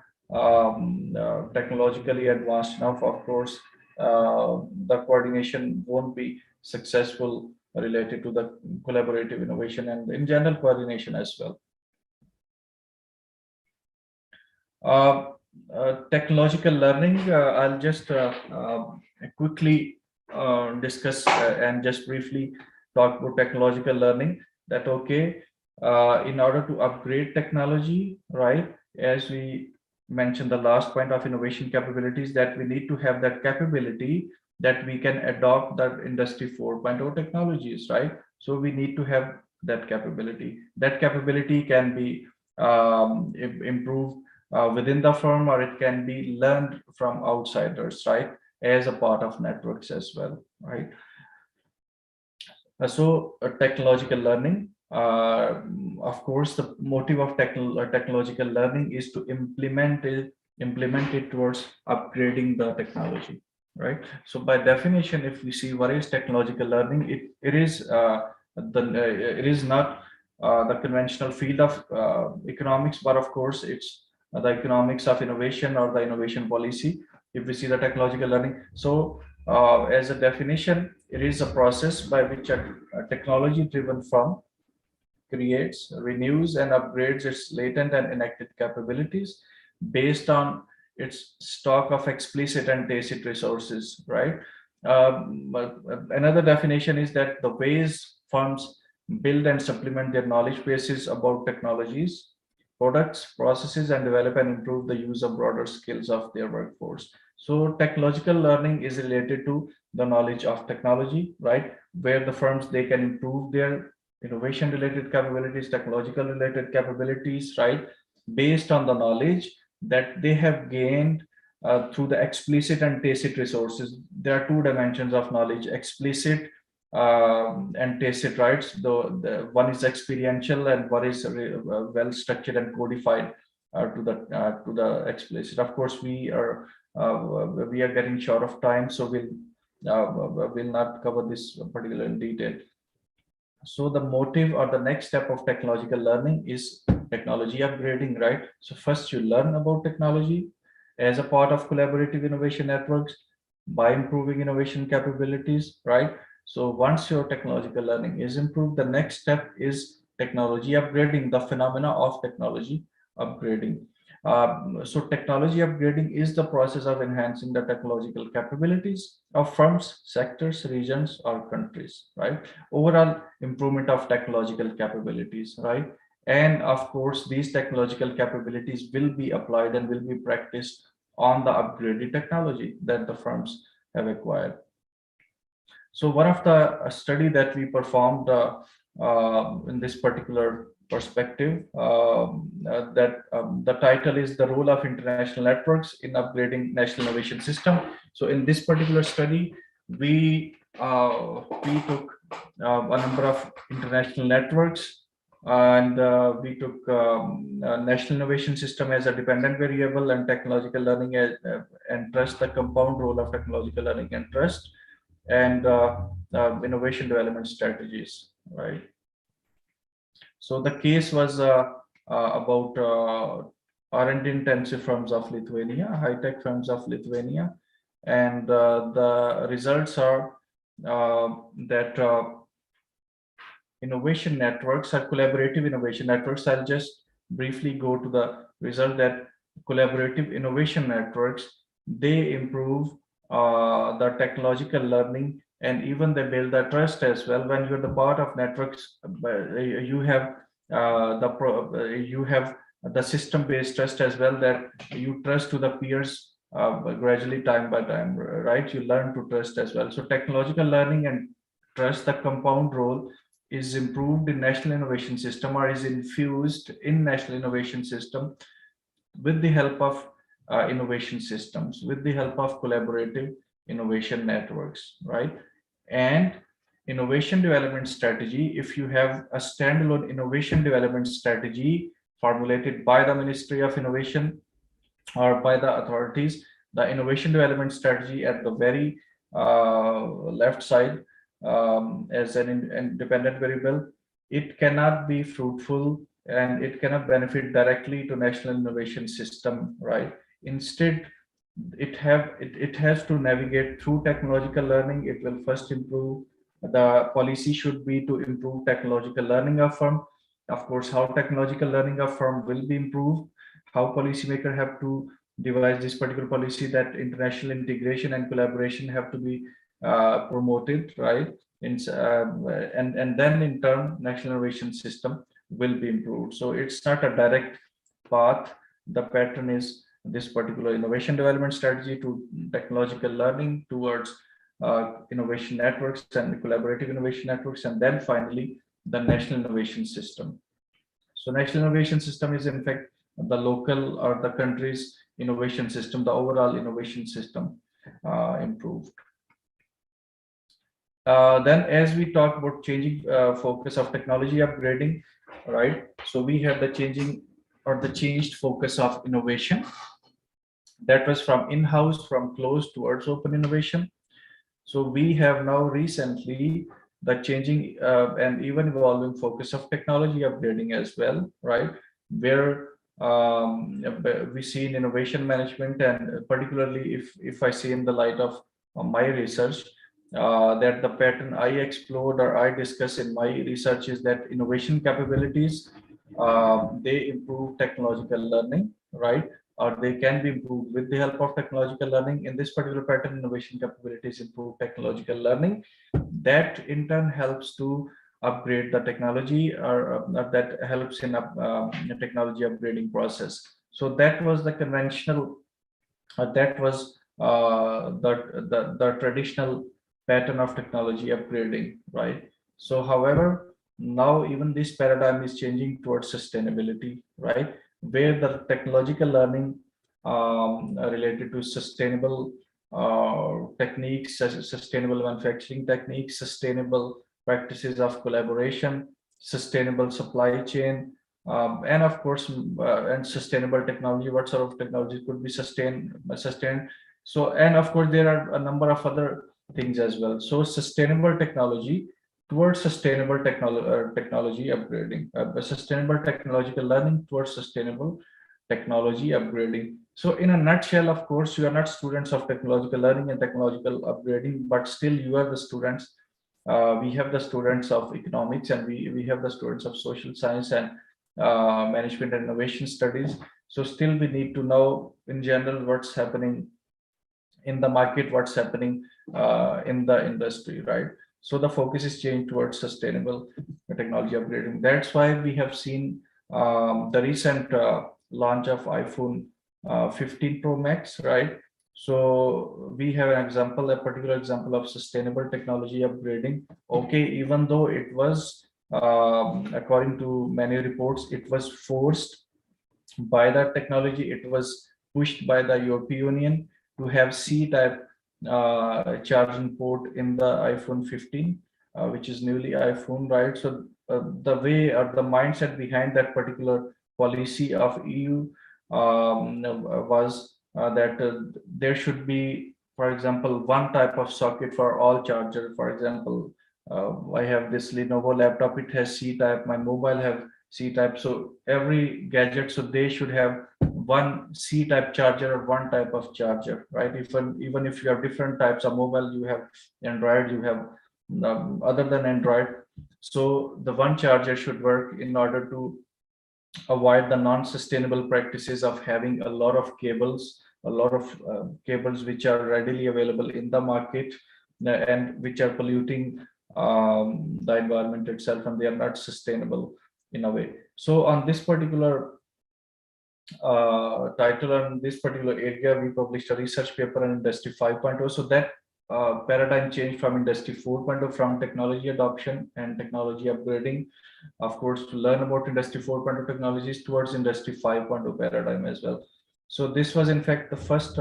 technologically advanced enough, of course, the coordination won't be successful related to the collaborative innovation, and in general coordination as well. Technological learning, I'll just quickly discuss and just briefly talk about technological learning. That okay, in order to upgrade technology, right, as we mentioned, the last point of innovation capabilities, that we need to have that capability that we can adopt the industry 4.0 technologies, right? So we need to have that capability. That capability can be improved within the firm, or it can be learned from outsiders, right, as a part of networks as well, right? Technological learning, of course, the motive of technological learning is to implement it towards upgrading the technology, right? So by definition, if we see what is technological learning, it is not the conventional field of economics, but of course it's the economics of innovation or the innovation policy. If we see the technological learning, so as a definition, it is a process by which a technology-driven firm creates, renews, and upgrades its latent and enacted capabilities based on its stock of explicit and tacit resources, right? But another definition is that the ways firms build and supplement their knowledge bases about technologies, products, processes, and develop and improve the use of broader skills of their workforce. So technological learning is related to the knowledge of technology, right? Where the firms, they can improve their innovation related capabilities, technological related capabilities, right? Based on the knowledge that they have gained through the explicit and tacit resources. There are two dimensions of knowledge: explicit and tacit, right? The one is experiential and one is well structured and codified to the explicit. Of course, we are getting short of time, so we'll not cover this particular in detail. So the motive or the next step of technological learning is technology upgrading, right? So first you learn about technology as a part of collaborative innovation networks by improving innovation capabilities, right? So once your technological learning is improved, the next step is technology upgrading, the phenomena of technology upgrading. So technology upgrading is the process of enhancing the technological capabilities of firms, sectors, regions, or countries, right? Overall improvement of technological capabilities, right? And of course, these technological capabilities will be applied and will be practiced on the upgraded technology that the firms have acquired. So one of the study that we performed in this particular perspective, the title is the role of international networks in upgrading national innovation system. So in this particular study, we took a number of international networks, and we took national innovation system as a dependent variable and technological learning as, and trust, the compound role of technological learning and trust, and innovation development strategies, right? So the case was about R&D intensive firms of Lithuania, high-tech firms of Lithuania, and the results are that innovation networks are collaborative innovation networks. I'll just briefly go to the result that collaborative innovation networks, they improve the technological learning, and even they build the trust as well. When you're the part of networks, you have you have the system-based trust as well, that you trust to the peers gradually, time by time, right? You learn to trust as well. So technological learning and trust, the compound role, is improved in national innovation system or is infused in national innovation system with the help of innovation systems, with the help of collaborative innovation networks, right? And innovation development strategy, if you have a standalone innovation development strategy formulated by the Ministry of Innovation or by the authorities, the innovation development strategy at the very left side, as an independent variable, it cannot be fruitful and it cannot benefit directly to national innovation system, right? Instead, it has to navigate through technological learning. It will first improve, the policy should be to improve technological learning of firm. Of course, how technological learning of firm will be improved, how policymaker have to devise this particular policy, that international integration and collaboration have to be promoted, right? And then in turn, national innovation system will be improved. So it's not a direct path. The pattern is this particular innovation development strategy to technological learning towards innovation networks and collaborative innovation networks, and then finally the national innovation system. So national innovation system is in fact the local or the country's innovation system, the overall innovation system improved. Then as we talk about changing focus of technology upgrading, right? So we have the changing or the changed focus of innovation that was from in-house, from closed towards open innovation. So we have now recently the changing and even evolving focus of technology upgrading as well, right? Where we see in innovation management, and particularly if I see in the light of my research, that the pattern I explored or I discuss in my research is that innovation capabilities, they improve technological learning, right? Or they can be improved with the help of technological learning. In this particular pattern, innovation capabilities improve technological learning. That in turn helps to upgrade the technology, or that helps in the technology upgrading process. So that was the conventional, that was the traditional pattern of technology upgrading, right? So however, now even this paradigm is changing towards sustainability, right? Where the technological learning related to sustainable techniques, sustainable manufacturing techniques, sustainable practices of collaboration, sustainable supply chain, and of course, and sustainable technology. What sort of technology could be sustained? So, and of course, there are a number of other things as well. So, sustainable technology towards sustainable technology upgrading, sustainable technological learning towards sustainable technology upgrading. So, in a nutshell, of course, you are not students of technological learning and technological upgrading, but still you are the students. We have the students of economics, and we have the students of social science and management and innovation studies. So still we need to know in general what's happening in the market, what's happening in the industry, right? So the focus is changed towards sustainable technology upgrading. That's why we have seen the recent launch of iPhone 15 Pro Max, right? So we have an example, a particular example of sustainable technology upgrading. Okay, even though it was, according to many reports, it was forced by that technology, it was pushed by the European Union to have C-type charging port in the iPhone 15, which is newly iPhone, right? So the way or the mindset behind that particular policy of EU was that there should be, for example, one type of socket for all charger. For example, I have this Lenovo laptop, it has C-type, my mobile have C-type. So every gadget, so they should have one C-type charger or one type of charger, right? Even if you have different types of mobile, you have Android, you have other than Android. So the one charger should work in order to avoid the non-sustainable practices of having a lot of cables, cables which are readily available in the market, and which are polluting the environment itself, and they are not sustainable in a way. So on this particular title, on this particular area, we published a research paper on Industry 5.0. So that paradigm change from Industry 4.0, from technology adoption and technology upgrading, of course, to learn about Industry 4.0 technologies towards Industry 5.0 paradigm as well. So this was in fact the first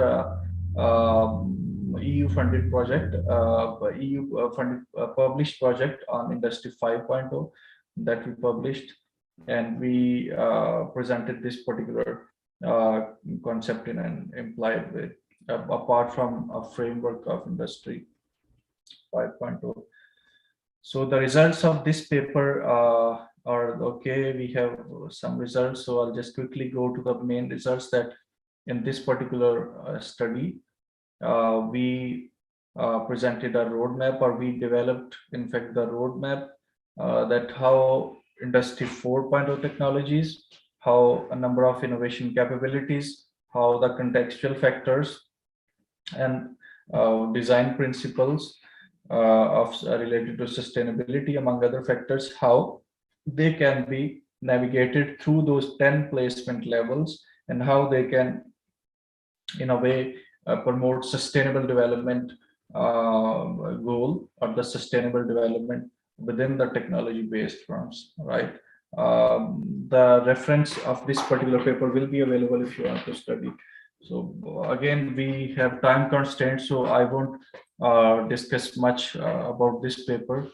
EU funded project, EU funded published project on Industry 5.0 that we published, and we presented this particular concept in an implied way, apart from a framework of Industry 5.0. So the results of this paper are okay. We have some results, so I'll just quickly go to the main results. That in this particular study, we presented a roadmap, or we developed, in fact, the roadmap that how Industry 4.0 technologies, how a number of innovation capabilities, how the contextual factors and design principles related to sustainability, among other factors, how they can be navigated through those 10 placement levels, and how they can, in a way, promote sustainable development goal, or the sustainable development within the technology based firms, right? The reference of this particular paper will be available if you want to study. So again, we have time constraints, so I won't discuss much about this paper,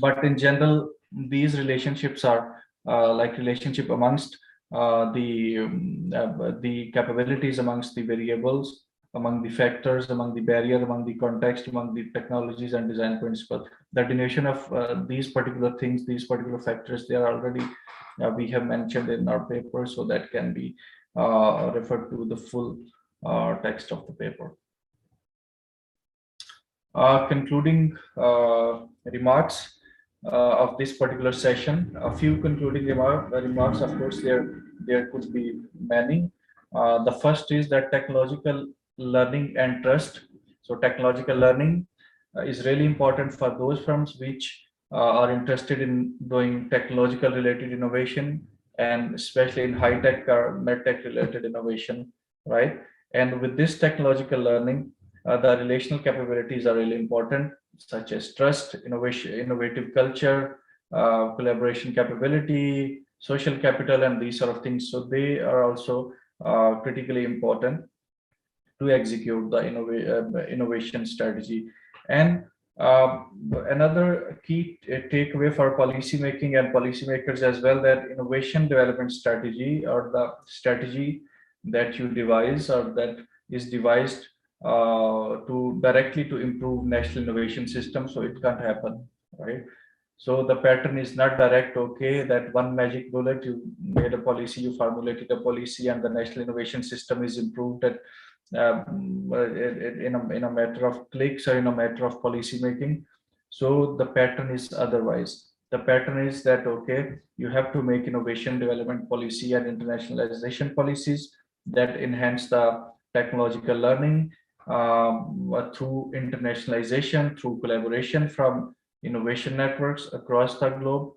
but in general, these relationships are like relationship amongst the capabilities, amongst the variables, among the factors, among the barrier, among the context, among the technologies and design principles. The definition of these particular things, these particular factors, they are already we have mentioned in our paper, so that can be referred to the full text of the paper. Concluding remarks of this particular session. A few concluding remarks. Of course, there could be many. The first is that technological learning and trust. So technological learning is really important for those firms which are interested in doing technological related innovation, and especially in high tech or med tech related innovation, right? And with this technological learning, the relational capabilities are really important, such as trust, innovation, innovative culture, collaboration capability, social capital, and these sort of things. So they are also critically important to execute the innovation strategy. And another key takeaway for policy making and policymakers as well, that innovation development strategy, or the strategy that you devise or that is devised to directly to improve national innovation system, so it can't happen, right? So the pattern is not direct, okay, that one magic bullet, you made a policy, you formulated a policy, and the national innovation system is improved at in a matter of clicks or in a matter of policy making. So the pattern is otherwise. The pattern is that, okay, you have to make innovation development policy and internationalization policies that enhance the technological learning through internationalization, through collaboration from innovation networks across the globe,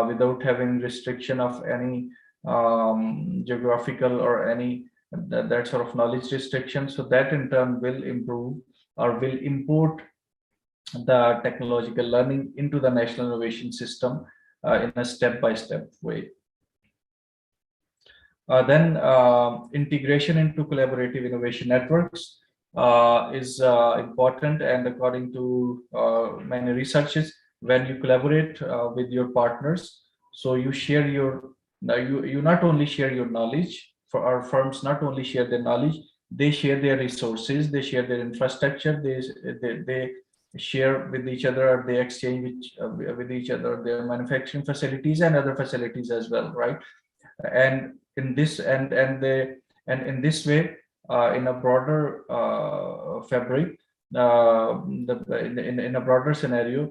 without having restriction of any geographical or any that sort of knowledge restriction. So that in turn will improve or will import the technological learning into the national innovation system in a step-by-step way. Then integration into collaborative innovation networks is important, and according to many researches, when you collaborate with your partners, so you share your you not only share your knowledge. For our firms, not only share their knowledge, they share their resources, they share their infrastructure, they share with each other, they exchange with each other their manufacturing facilities and other facilities as well, right? And in this and in this way, in a broader fabric, in a broader scenario,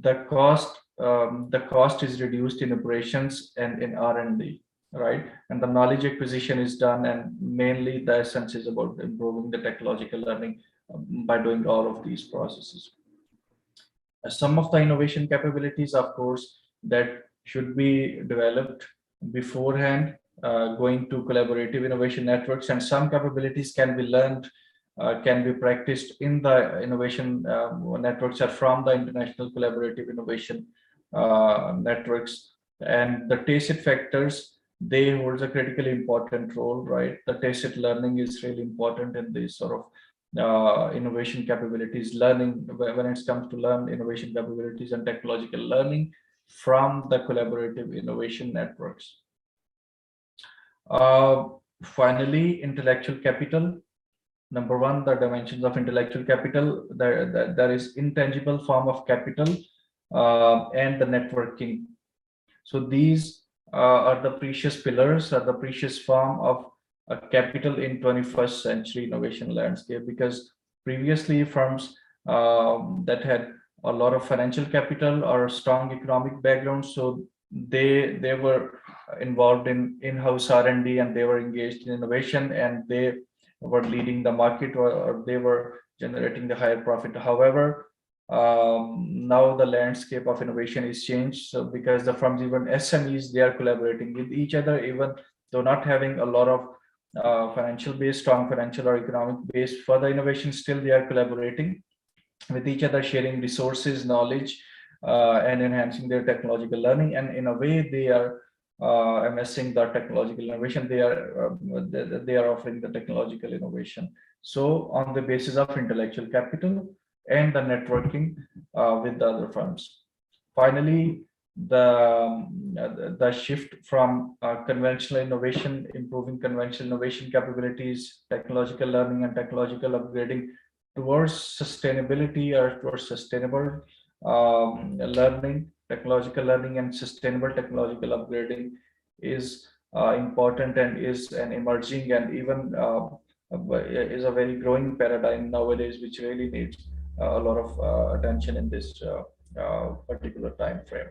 the cost is reduced in operations and in R&D, right? And the knowledge acquisition is done, and mainly the essence is about improving the technological learning by doing all of these processes. Some of the innovation capabilities, of course, that should be developed beforehand, going to collaborative innovation networks, and some capabilities can be learned, can be practiced in the innovation networks or from the international collaborative innovation networks. And the tacit factors, they hold a critically important role, right? The tacit learning is really important in this sort of innovation capabilities learning, when it comes to learn innovation capabilities and technological learning from the collaborative innovation networks. Finally, intellectual capital. Number one, the dimensions of intellectual capital. There is intangible form of capital and the networking. So these are the precious pillars, are the precious form of a capital in 21st century innovation landscape, because previously firms that had a lot of financial capital or strong economic background, so they were involved in in-house R&D, and they were engaged in innovation, and they were leading the market, or they were generating the higher profit. However, now the landscape of innovation is changed, so because the firms, even SMEs, they are collaborating with each other, even though not having a lot of financial base, strong financial or economic base for the innovation, still they are collaborating with each other, sharing resources, knowledge, and enhancing their technological learning. And in a way, they are amassing the technological innovation. They are offering the technological innovation. So on the basis of intellectual capital, and the networking with the other firms. Finally, the shift from conventional innovation, improving conventional innovation capabilities, technological learning and technological upgrading towards sustainability or towards sustainable learning, technological learning and sustainable technological upgrading is important and is an emerging and even is a very growing paradigm nowadays, which really needs a lot of attention in this particular time frame.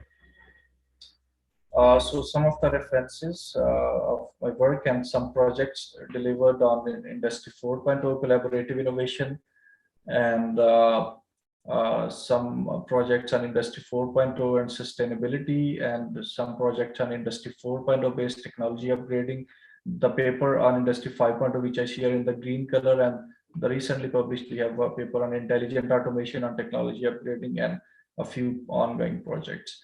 So some of the references of my work and some projects delivered on Industry 4.0 collaborative innovation, and some projects on Industry 4.0 and sustainability, and some projects on Industry 4.0 based technology upgrading. The paper on Industry 5.0, which I share in the green color, and the recently published, we have a paper on intelligent automation on technology upgrading, and a few ongoing projects.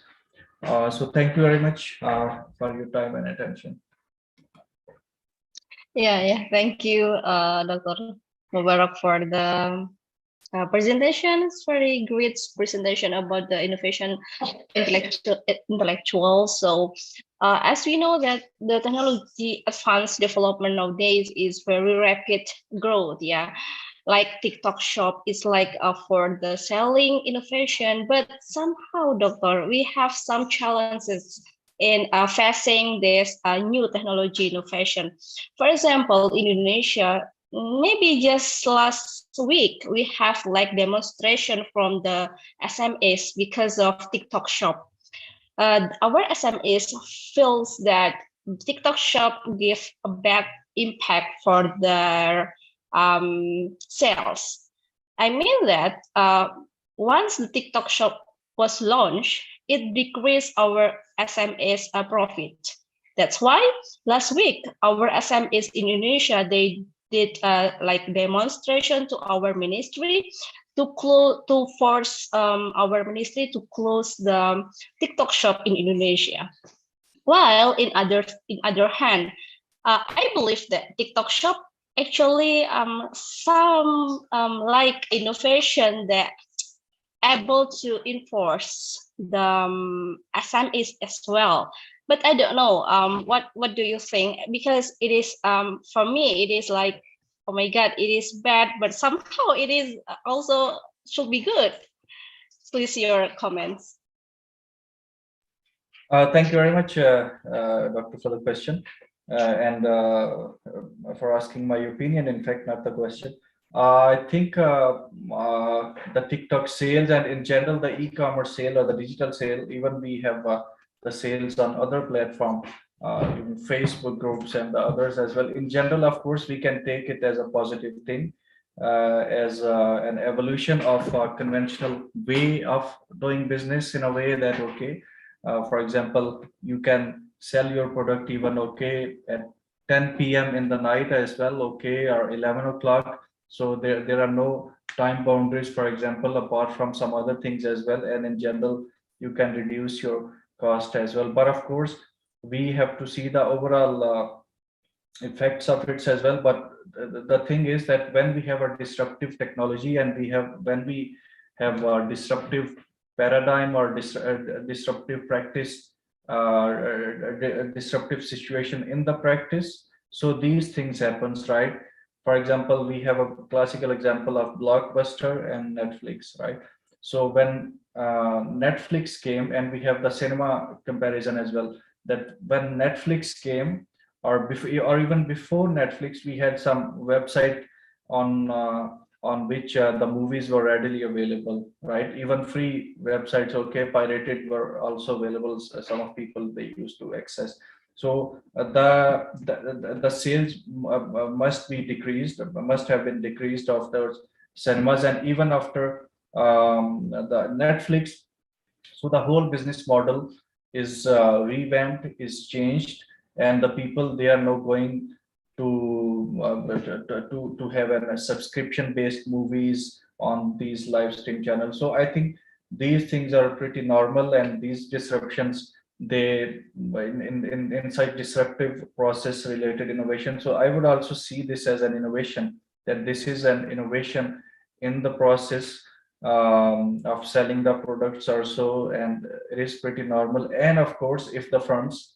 So thank you very much for your time and attention. Yeah. Thank you, Dr. Mubarak, for the presentation. It's very great presentation about the innovation intellectual. So as we know that the technology advanced development nowadays is very rapid growth. Yeah. Like TikTok shop is like for the selling innovation, but somehow, doctor, we have some challenges in facing this new technology innovation. For example, in Indonesia, maybe just last week we have like demonstration from the SMEs because of TikTok shop. Our SMEs feels that TikTok shop give a bad impact for their sales. I mean that once the TikTok shop was launched, it decreased our SMEs profit. That's why last week our SMEs in Indonesia, they did like demonstration to our ministry to force our ministry to close the TikTok shop in Indonesia. While in other hand, I believe that TikTok shop actually some like innovation that able to enforce the SMEs as well. But I don't know. What do you think? Because it is for me, it is like, oh my God, it is bad, but somehow it is also should be good. Please your comments. Thank you very much, Doctor, for the question and for asking my opinion. In fact, not the question. I think the TikTok sales and in general the e-commerce sale or the digital sale, even we have the sales on other platform, even Facebook groups and the others as well. In general, of course, we can take it as a positive thing, as an evolution of a conventional way of doing business in a way that, okay, for example, you can sell your product even okay at 10 p.m. in the night as well, okay, or 11 o'clock. So there are no time boundaries, for example, apart from some other things as well. And in general, you can reduce your cost as well. But of course, we have to see the overall effects of it as well. But the thing is that when we have a disruptive technology and when we have a disruptive paradigm or disruptive practice, disruptive situation in the practice, so these things happens, right? For example, we have a classical example of Blockbuster and Netflix, right? So when Netflix came, and we have the cinema comparison as well, that when Netflix came, or before, or even before Netflix, we had some website on which the movies were readily available, right? Even free websites, okay, pirated were also available. Some of people they used to access. So the sales must be decreased, must have been decreased of those cinemas, and even after the Netflix, so the whole business model is revamped, is changed, and the people they are now going to have a subscription based movies on these live stream channels. So I think these things are pretty normal, and these disruptions, they inside disruptive process related innovation. So I would also see this as an innovation, that this is an innovation in the process of selling the products or so, and it is pretty normal. And of course, if the firms,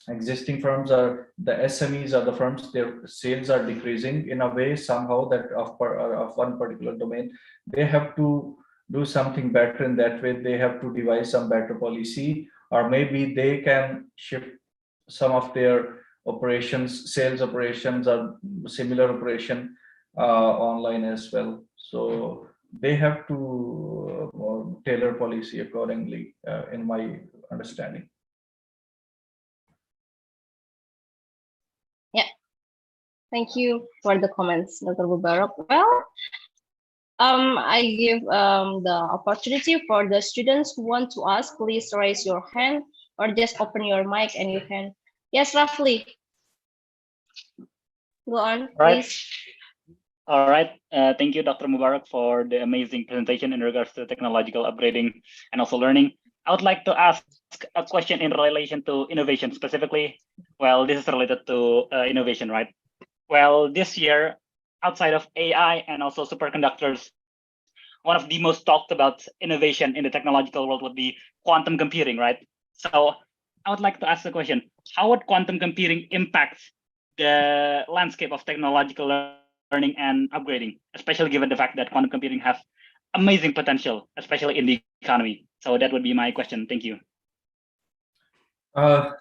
existing firms, are the SMEs are the firms, their sales are decreasing in a way somehow that of one particular domain, they have to do something better. In that way, they have to devise some better policy, or maybe they can shift some of their operations, sales operations, or similar operation online as well. So they have to tailor policy accordingly, in my understanding. Yeah, thank you for the comments, Dr. Mubarak. Well, I give the opportunity for the students who want to ask. Please raise your hand or just open your mic and you can. Yes, roughly. Go on, Right. please. All right. Thank you, Dr. Mubarak, for the amazing presentation in regards to technological upgrading and also learning. I would like to ask a question in relation to innovation specifically. Well, this is related to innovation, right? Well, this year, outside of AI and also superconductors, one of the most talked about innovation in the technological world would be quantum computing, right? So I would like to ask the question, how would quantum computing impact the landscape of technological learning and upgrading, especially given the fact that quantum computing has amazing potential, especially in the economy? So that would be my question. Thank you.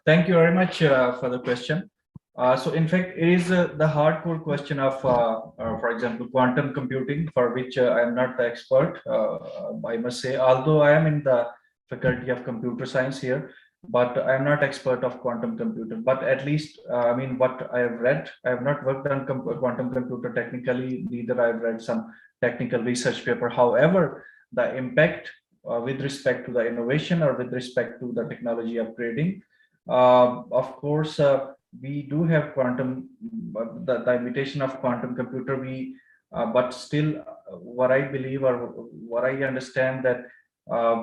Thank you very much for the question. So in fact, it is the hardcore question of, for example, quantum computing, for which I am not the expert, I must say, although I am in the faculty of computer science here, but I am not expert of quantum computer. But at least, I mean, what I have read, I have not worked on quantum computer technically, neither I have read some technical research paper. However, the impact with respect to the innovation or with respect to the technology upgrading, of course, we do have quantum, the invitation of quantum computer. But still, what I believe or what I understand, that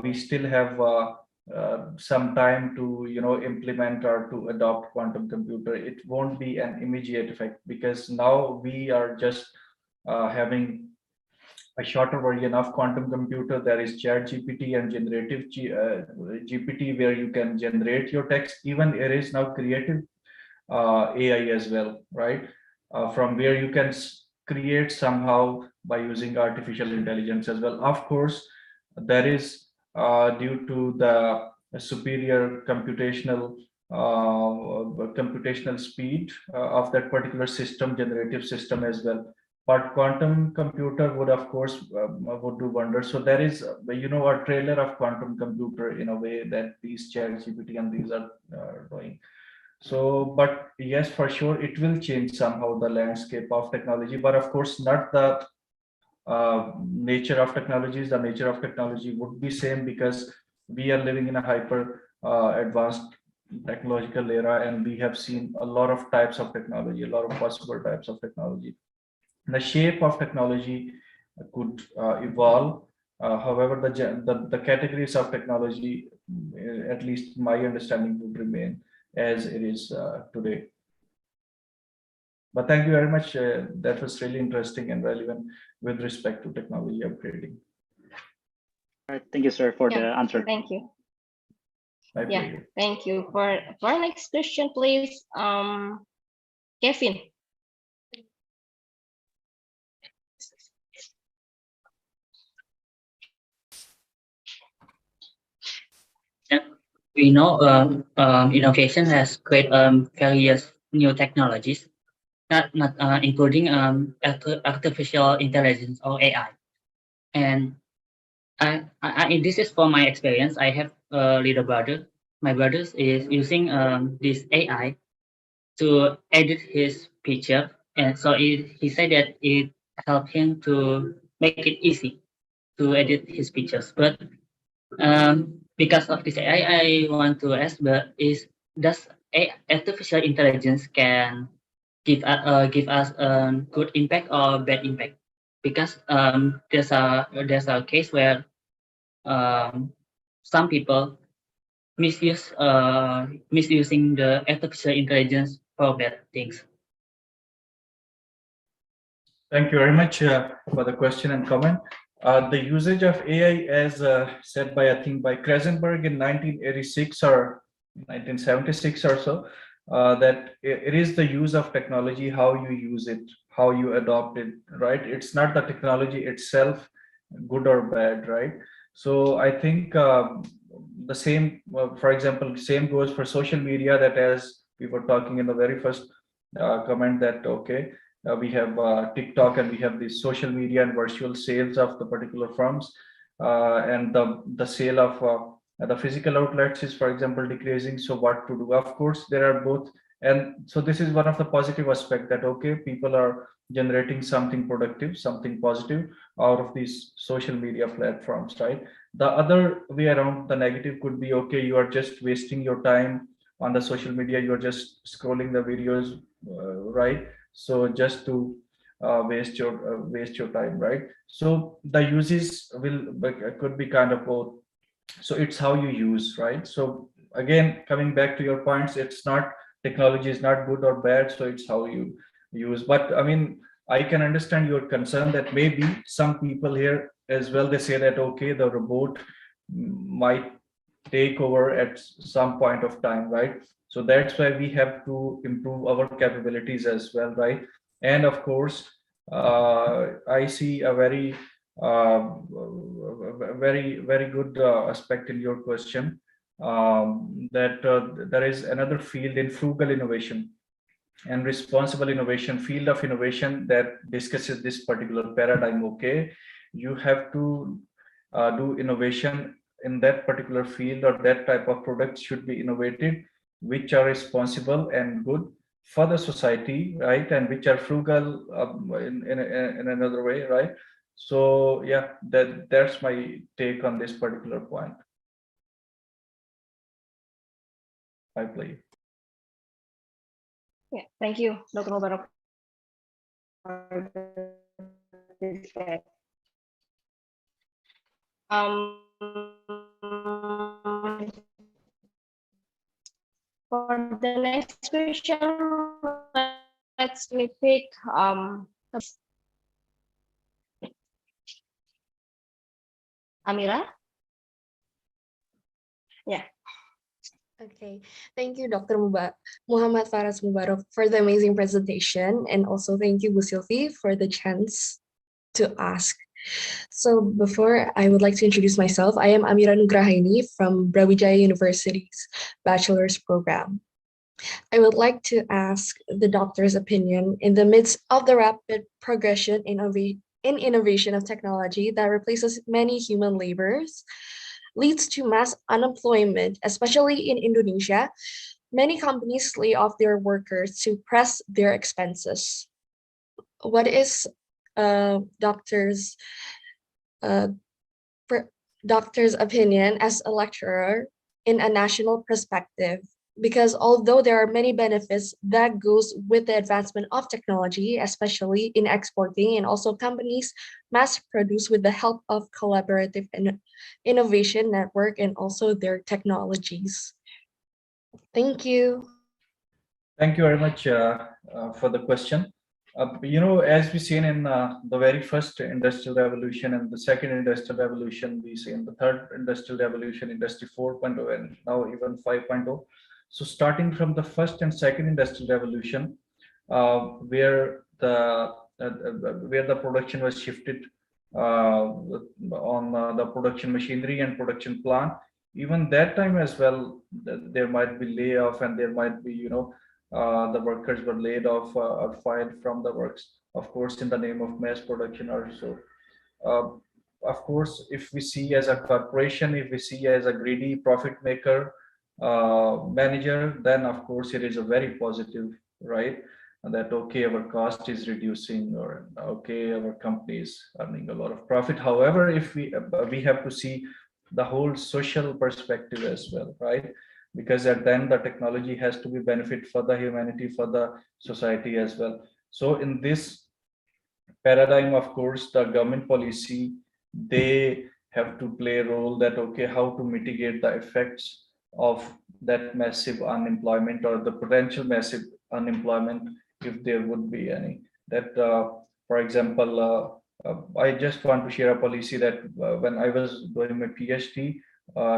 we still have some time to, implement or to adopt quantum computer. It won't be an immediate effect, because now we are just having a shorter version of quantum computer. There is chat GPT and generative GPT, where you can generate your text. Even there is now creative AI as well, right? From where you can create somehow by using artificial intelligence as well. Of course, that is due to the superior computational speed of that particular system, generative system as well. But quantum computer would, of course, would do wonders. So there is, a trailer of quantum computer, in a way, that these chat GPT and these are doing. So, but yes, for sure, it will change somehow the landscape of technology. But of course, not the nature of technologies. The nature of technology would be same, because we are living in a hyper advanced technological era, and we have seen a lot of types of technology, a lot of possible types of technology. The shape of technology could evolve. However, the categories of technology, at least my understanding, would remain as it is today. But thank you very much. That was really interesting and relevant with respect to technology upgrading. All right. Thank you, sir, for the answer. Thank you. My pleasure. Thank you. For next question, please, Kevin. We know innovation has created various new technologies, not including artificial intelligence or AI. And this is from my experience. I have a little brother. My brother is using this AI to edit his picture, and so he said that it helped him to make it easy to edit his pictures. But because of this AI, I want to ask, but does artificial intelligence can give us a good impact or bad impact? Because there's a case where some people misusing the artificial intelligence for bad things. Thank you very much for the question and comment. The usage of AI, as said by, I think, by Kresenberg in 1986 or 1976 or so, that it is the use of technology, how you use it, how you adopt it, right? It's not the technology itself, good or bad, right? So I think the same, for example, same goes for social media, that as we were talking in the very first comment that, okay, we have TikTok and we have the social media and virtual sales of the particular firms, and the sale of the physical outlets is, for example, decreasing. So what to do? Of course, there are both, and so this is one of the positive aspect, that okay, people are generating something productive, something positive out of these social media platforms, right? The other way around, the negative could be, okay, you are just wasting your time on the social media, you are just scrolling the videos, right? So just to waste your time, right? So the uses could be kind of both. So it's how you use, right? So again, coming back to your points, it's not, technology is not good or bad, so it's how you use. But I mean, I can understand your concern that maybe some people here as well, they say that, okay, the robot might take over at some point of time, right? So that's why we have to improve our capabilities as well, right? And of course, I see a very good aspect in your question, that there is another field in frugal innovation and responsible innovation, field of innovation, that discusses this particular paradigm. Okay, you have to do innovation in that particular field, or that type of products should be innovative, which are responsible and good for the society, right? And which are frugal, in another way, right? So yeah, that's my take on this particular point. I believe. Yeah, thank you, Dr. Mubarak, for the feedback. For the next question, let's me pick Amira. Yeah. Okay, thank you, Dr. Muhammad Faraz Mubarak, for the amazing presentation, and also thank you, Bu Sylvie, for the chance to ask. So before, I would like to introduce myself. I am Amira Nugrahaini from Brawijaya University's bachelor's program. I would like to ask the doctor's opinion in the midst of the rapid progression in innovation of technology that replaces many human labors, leads to mass unemployment, especially in Indonesia. Many companies lay off their workers to press their expenses. What is doctor's opinion as a lecturer in a national perspective? Because although there are many benefits that goes with the advancement of technology, especially in exporting, and also companies mass produce with the help of collaborative innovation network and also their technologies. Thank you. Thank you very much for the question. As we seen in the very first industrial revolution and the second industrial revolution, we see in the third industrial revolution, industry 4.0, and now even 5.0. So starting from the first and second industrial revolution, where the production was shifted on the production machinery and production plant, even that time as well, there might be layoff, and there might be, the workers were laid off or fired from the works, of course, in the name of mass production also. Uh, of course, if we see as a corporation, if we see as a greedy profit maker manager, then of course it is a very positive, right? That okay, our cost is reducing, or okay, our company is earning a lot of profit. However, if we have to see the whole social perspective as well, right? Because at then the technology has to be benefit for the humanity, for the society as well. So in this paradigm, of course, the government policy, they have to play a role, that okay, how to mitigate the effects of that massive unemployment, or the potential massive unemployment, if there would be any. That for example, I just want to share a policy that when I was doing my PhD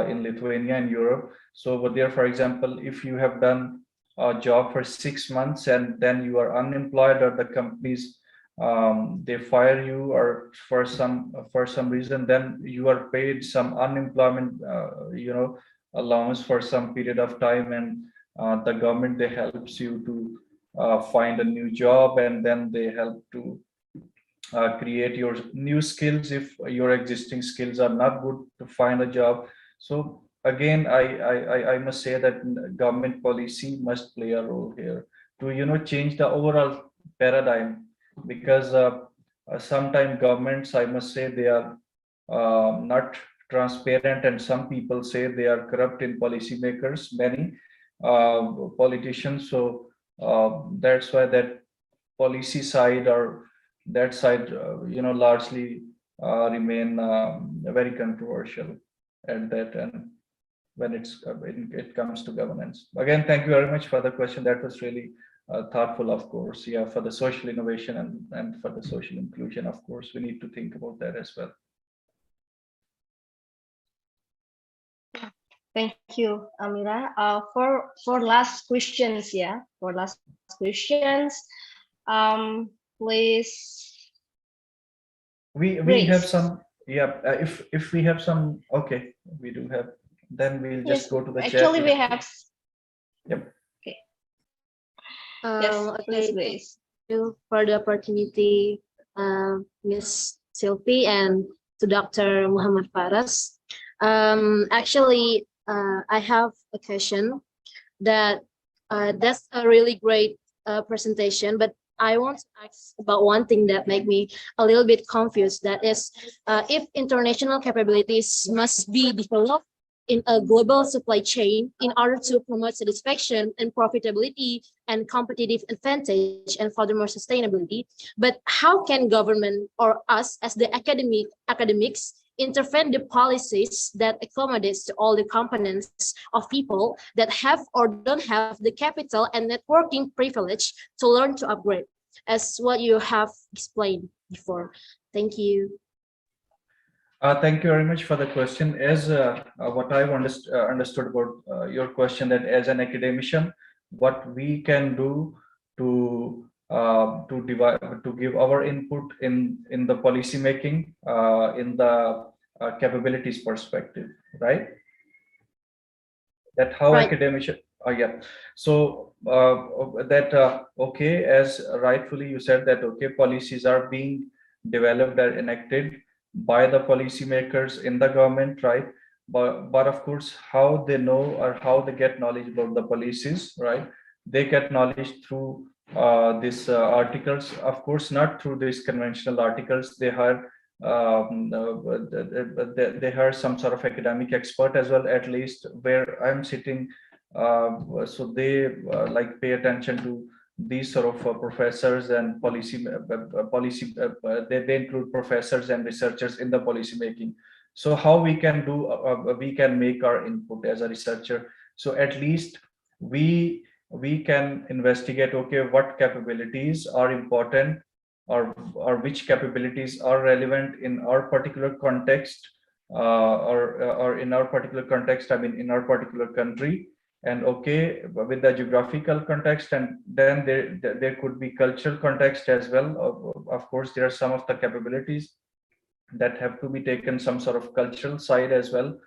in Lithuania and Europe, so over there, for example, if you have done a job for 6 months and then you are unemployed, or the companies they fire you, or for some reason, then you are paid some unemployment allowance for some period of time, and the government, they helps you to find a new job, and then they help to create your new skills if your existing skills are not good to find a job. So again, I must say that government policy must play a role here to change the overall paradigm, because sometimes governments, I must say, they are not transparent, and some people say they are corrupt in policymakers, many politicians. So that's why that policy side, or that side, largely remain very controversial at that. And when it comes to governance, again, thank you very much for the question. That was really thoughtful, of course. Yeah, for the social innovation and for the social inclusion, of course, we need to think about that as well. Thank you, Amira. For last questions, yeah, for last questions, please. We have some, yeah. If we have some, okay, we do have. Then we'll just Yes, go to the chat. actually we have. Yep. Okay. Yes, please, Okay, thank please. you for the opportunity, Miss Sylvie, and to Dr. Muhammad Faras. Actually, I have a question that that's a really great presentation, but I want to ask about one thing that make me a little bit confused. That is, if international capabilities must be developed in a global supply chain in order to promote satisfaction and profitability and competitive advantage and furthermore sustainability, but how can government or us as the academics intervene the policies that accommodates to all the components of people that have or don't have the capital and networking privilege to learn to upgrade, as what you have explained before. Thank you. Thank you very much for the question. As what I've understood about your question, that as an academician, what we can do to give our input in the policy making, in the capabilities perspective, right? That how Right. academician. Yeah. So okay, as rightfully you said that okay, policies are being developed and enacted by the policymakers in the government, right? But of course, how they know or how they get knowledge about the policies, right? They get knowledge through these articles. Of course, not through these conventional articles. They hire they hire some sort of academic expert as well, at least where I'm sitting. So they like pay attention to these sort of professors and they include professors and researchers in the policy making. So how we can do we can make our input as a researcher. So at least we can investigate, okay, what capabilities are important, or which capabilities are relevant in our particular context, or in our particular context, I mean in our particular country, and okay, with the geographical context, and then there could be cultural context as well. Of course, there are some of the capabilities that have to be taken some sort of cultural side as well.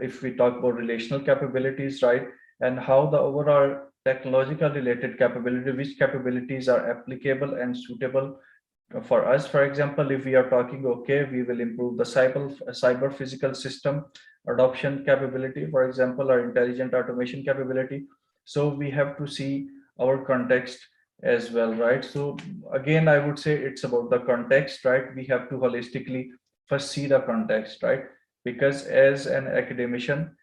If we talk about relational capabilities, right, and how the overall technological related capability, which capabilities are applicable and suitable for us. For example, if we are talking, okay, we will improve the cyber physical system adoption capability, for example, or intelligent automation capability. So we have to see our context as well, right? So again, I would say it's about the context, right? We have to holistically first see the context, right? Because as an academician,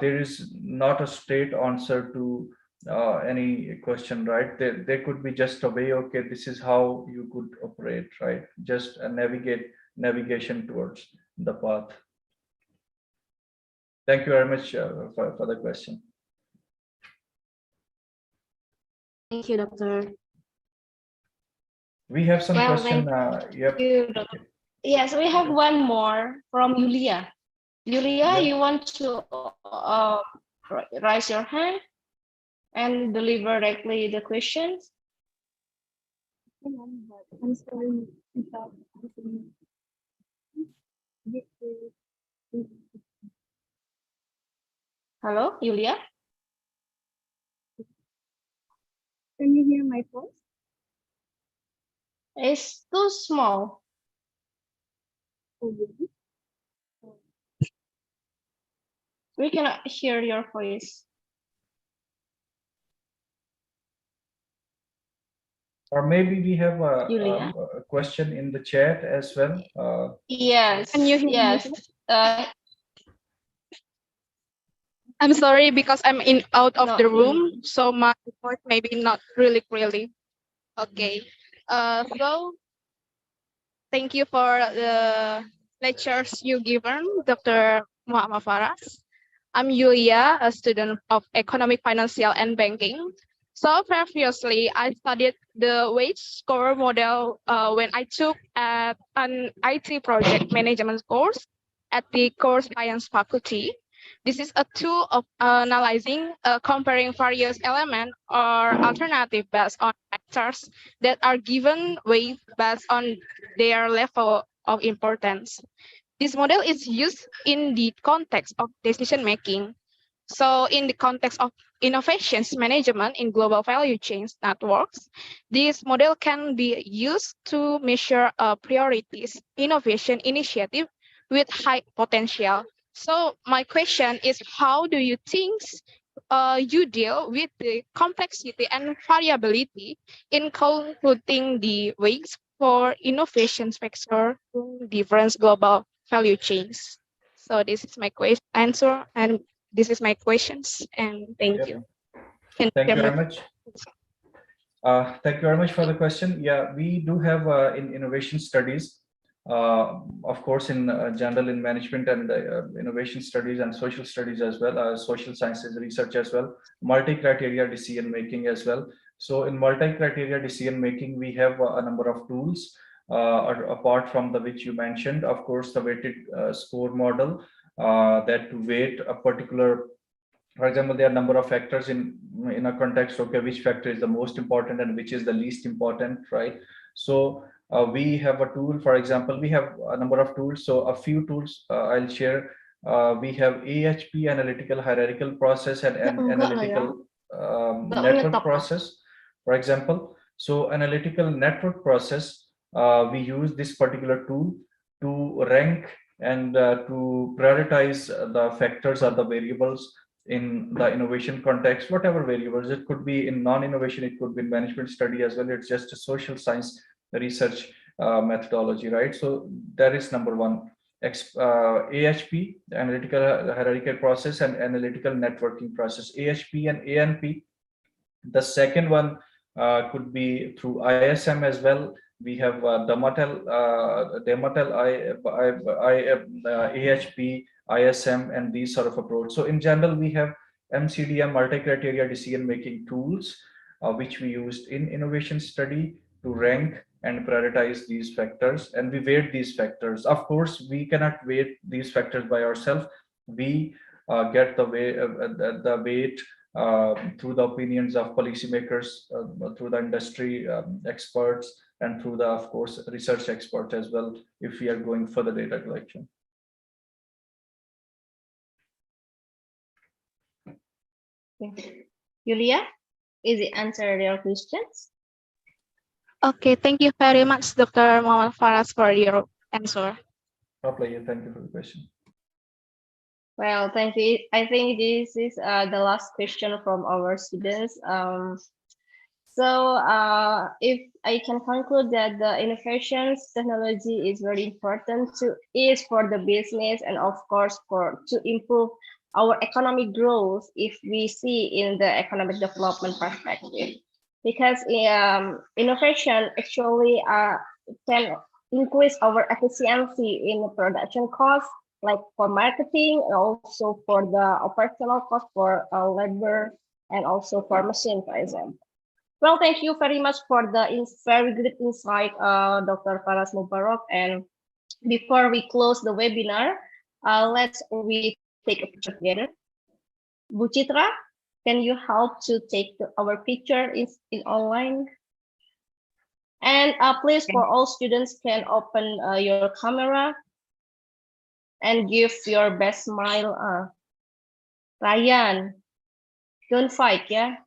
there is not a straight answer to any question, right? There could be just a way, okay, this is how you could operate, right? Just a navigation towards the path. Thank you very much for the question. Thank you, Doctor. We have some Well, question. thank Yep. you, Dr. Yes, we have one more from Yulia. Yulia, Yep. you want to raise your hand and deliver directly the questions? I'm sorry. Hello, Yulia? Can you hear my voice? It's too small. We cannot hear your voice. Or maybe we have Yulia? a question in the chat as well. Yes, Can you hear me? yes. I'm sorry because I'm in out of No, the room, so my voice maybe not really clearly. Okay. So thank you for the lectures you given, Dr. Muhammad Faras. I'm Yulia, a student of Economic, Financial, and Banking. So previously, I studied the wage score model when I took an IT project management course at the core science faculty. This is a tool of analyzing, comparing various elements or alternative based on factors that are given weight based on their level of importance. This model is used in the context of decision making. So in the context of innovations management in global value chains networks, this model can be used to measure priorities, innovation initiative with high potential. So my question is, how do you think you deal with the complexity and variability in concluding the weights for innovation factor in different global value chains? So this is my answer, and this is my questions, and thank Yep. you. And Thank you very much. Thank you very much for the question. Yeah, we do have in innovation studies, of course, in general in management and innovation studies and social studies as well, social sciences research as well, multi-criteria decision making as well. So in multi-criteria decision making, we have a number of tools apart from the which you mentioned, of course, the weighted score model that to weight a particular, for example, there are a number of factors in a context. Okay, which factor is the most important and which is the least important, right? So we have a tool. For example, we have a number of tools. So a few tools I'll share. We have AHP, analytical hierarchical process, and analytical network process, for example. So analytical network process, we use this particular tool to rank and to prioritize the factors or the variables in the innovation context, whatever variables. It could be in non-innovation, it could be in management study as well. It's just a social science research methodology, right? So that is number one. AHP, analytical hierarchical process, and analytical networking process. AHP and ANP. The second one could be through ISM as well. We have Dematel, AHP, ISM, and these sort of approach. So in general, we have MCDM, multi-criteria decision-making tools, which we used in innovation study to rank and prioritize these factors, and we weight these factors. Of course, we cannot weight these factors by ourselves. We get the weight through the opinions of policymakers, through the industry experts, and through the, of course, research experts as well, if we are going for the data collection. Yulia, is it answer your questions? Okay, thank you very much, Dr. Muhammad Faras, for your answer. My pleasure. Thank you for the question. Well, thank you. I think this is the last question from our students. So if I can conclude that the innovations technology is very important is for the business, and of course to improve our economic growth if we see in the economic development perspective, because innovation actually can increase our efficiency in the production cost, like for marketing, and also for the operational cost for labor, and also for machine, for example. Well, thank you very much for the very good insight, Dr. Faras Mubarak. And before we close the webinar, let's we take a picture together. Bu Citra, can you help to take our picture in online? And please, for all students, can open your camera and give your best smile. Ryan, don't fight, yeah?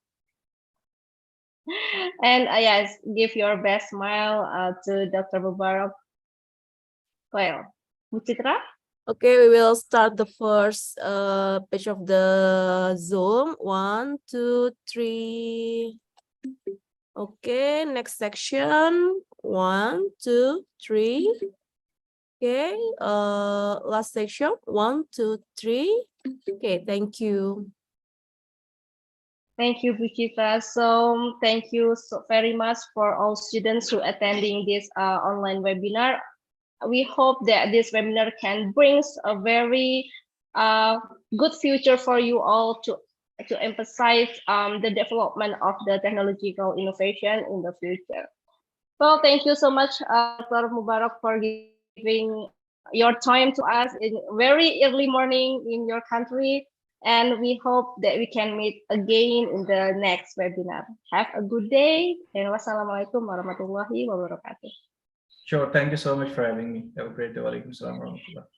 And yes, give your best smile to Dr. Mubarak. Well, Bu Citra? Okay, we will start the first page of the Zoom. 1, 2, 3. Okay, next section. 1, 2, 3. Okay, last section. 1, 2, 3. Okay, thank you. Thank you, Bu Citra. So thank you so very much for all students who attending this online webinar. We hope that this webinar can bring a very good future for you all to emphasize the development of the technological innovation in the future. Well, thank you so much, Dr. Mubarak, for giving your time to us in very early morning in your country. And we hope that we can meet again in the next webinar. Have a good day. And wassalamualaikum warahmatullahi wabarakatuh. Sure. Thank you so much for having me. Have a great day. Waalaikumsalam warahmatullah.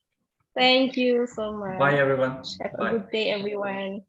Thank you so much. Bye, everyone. Have Bye. a good day, everyone.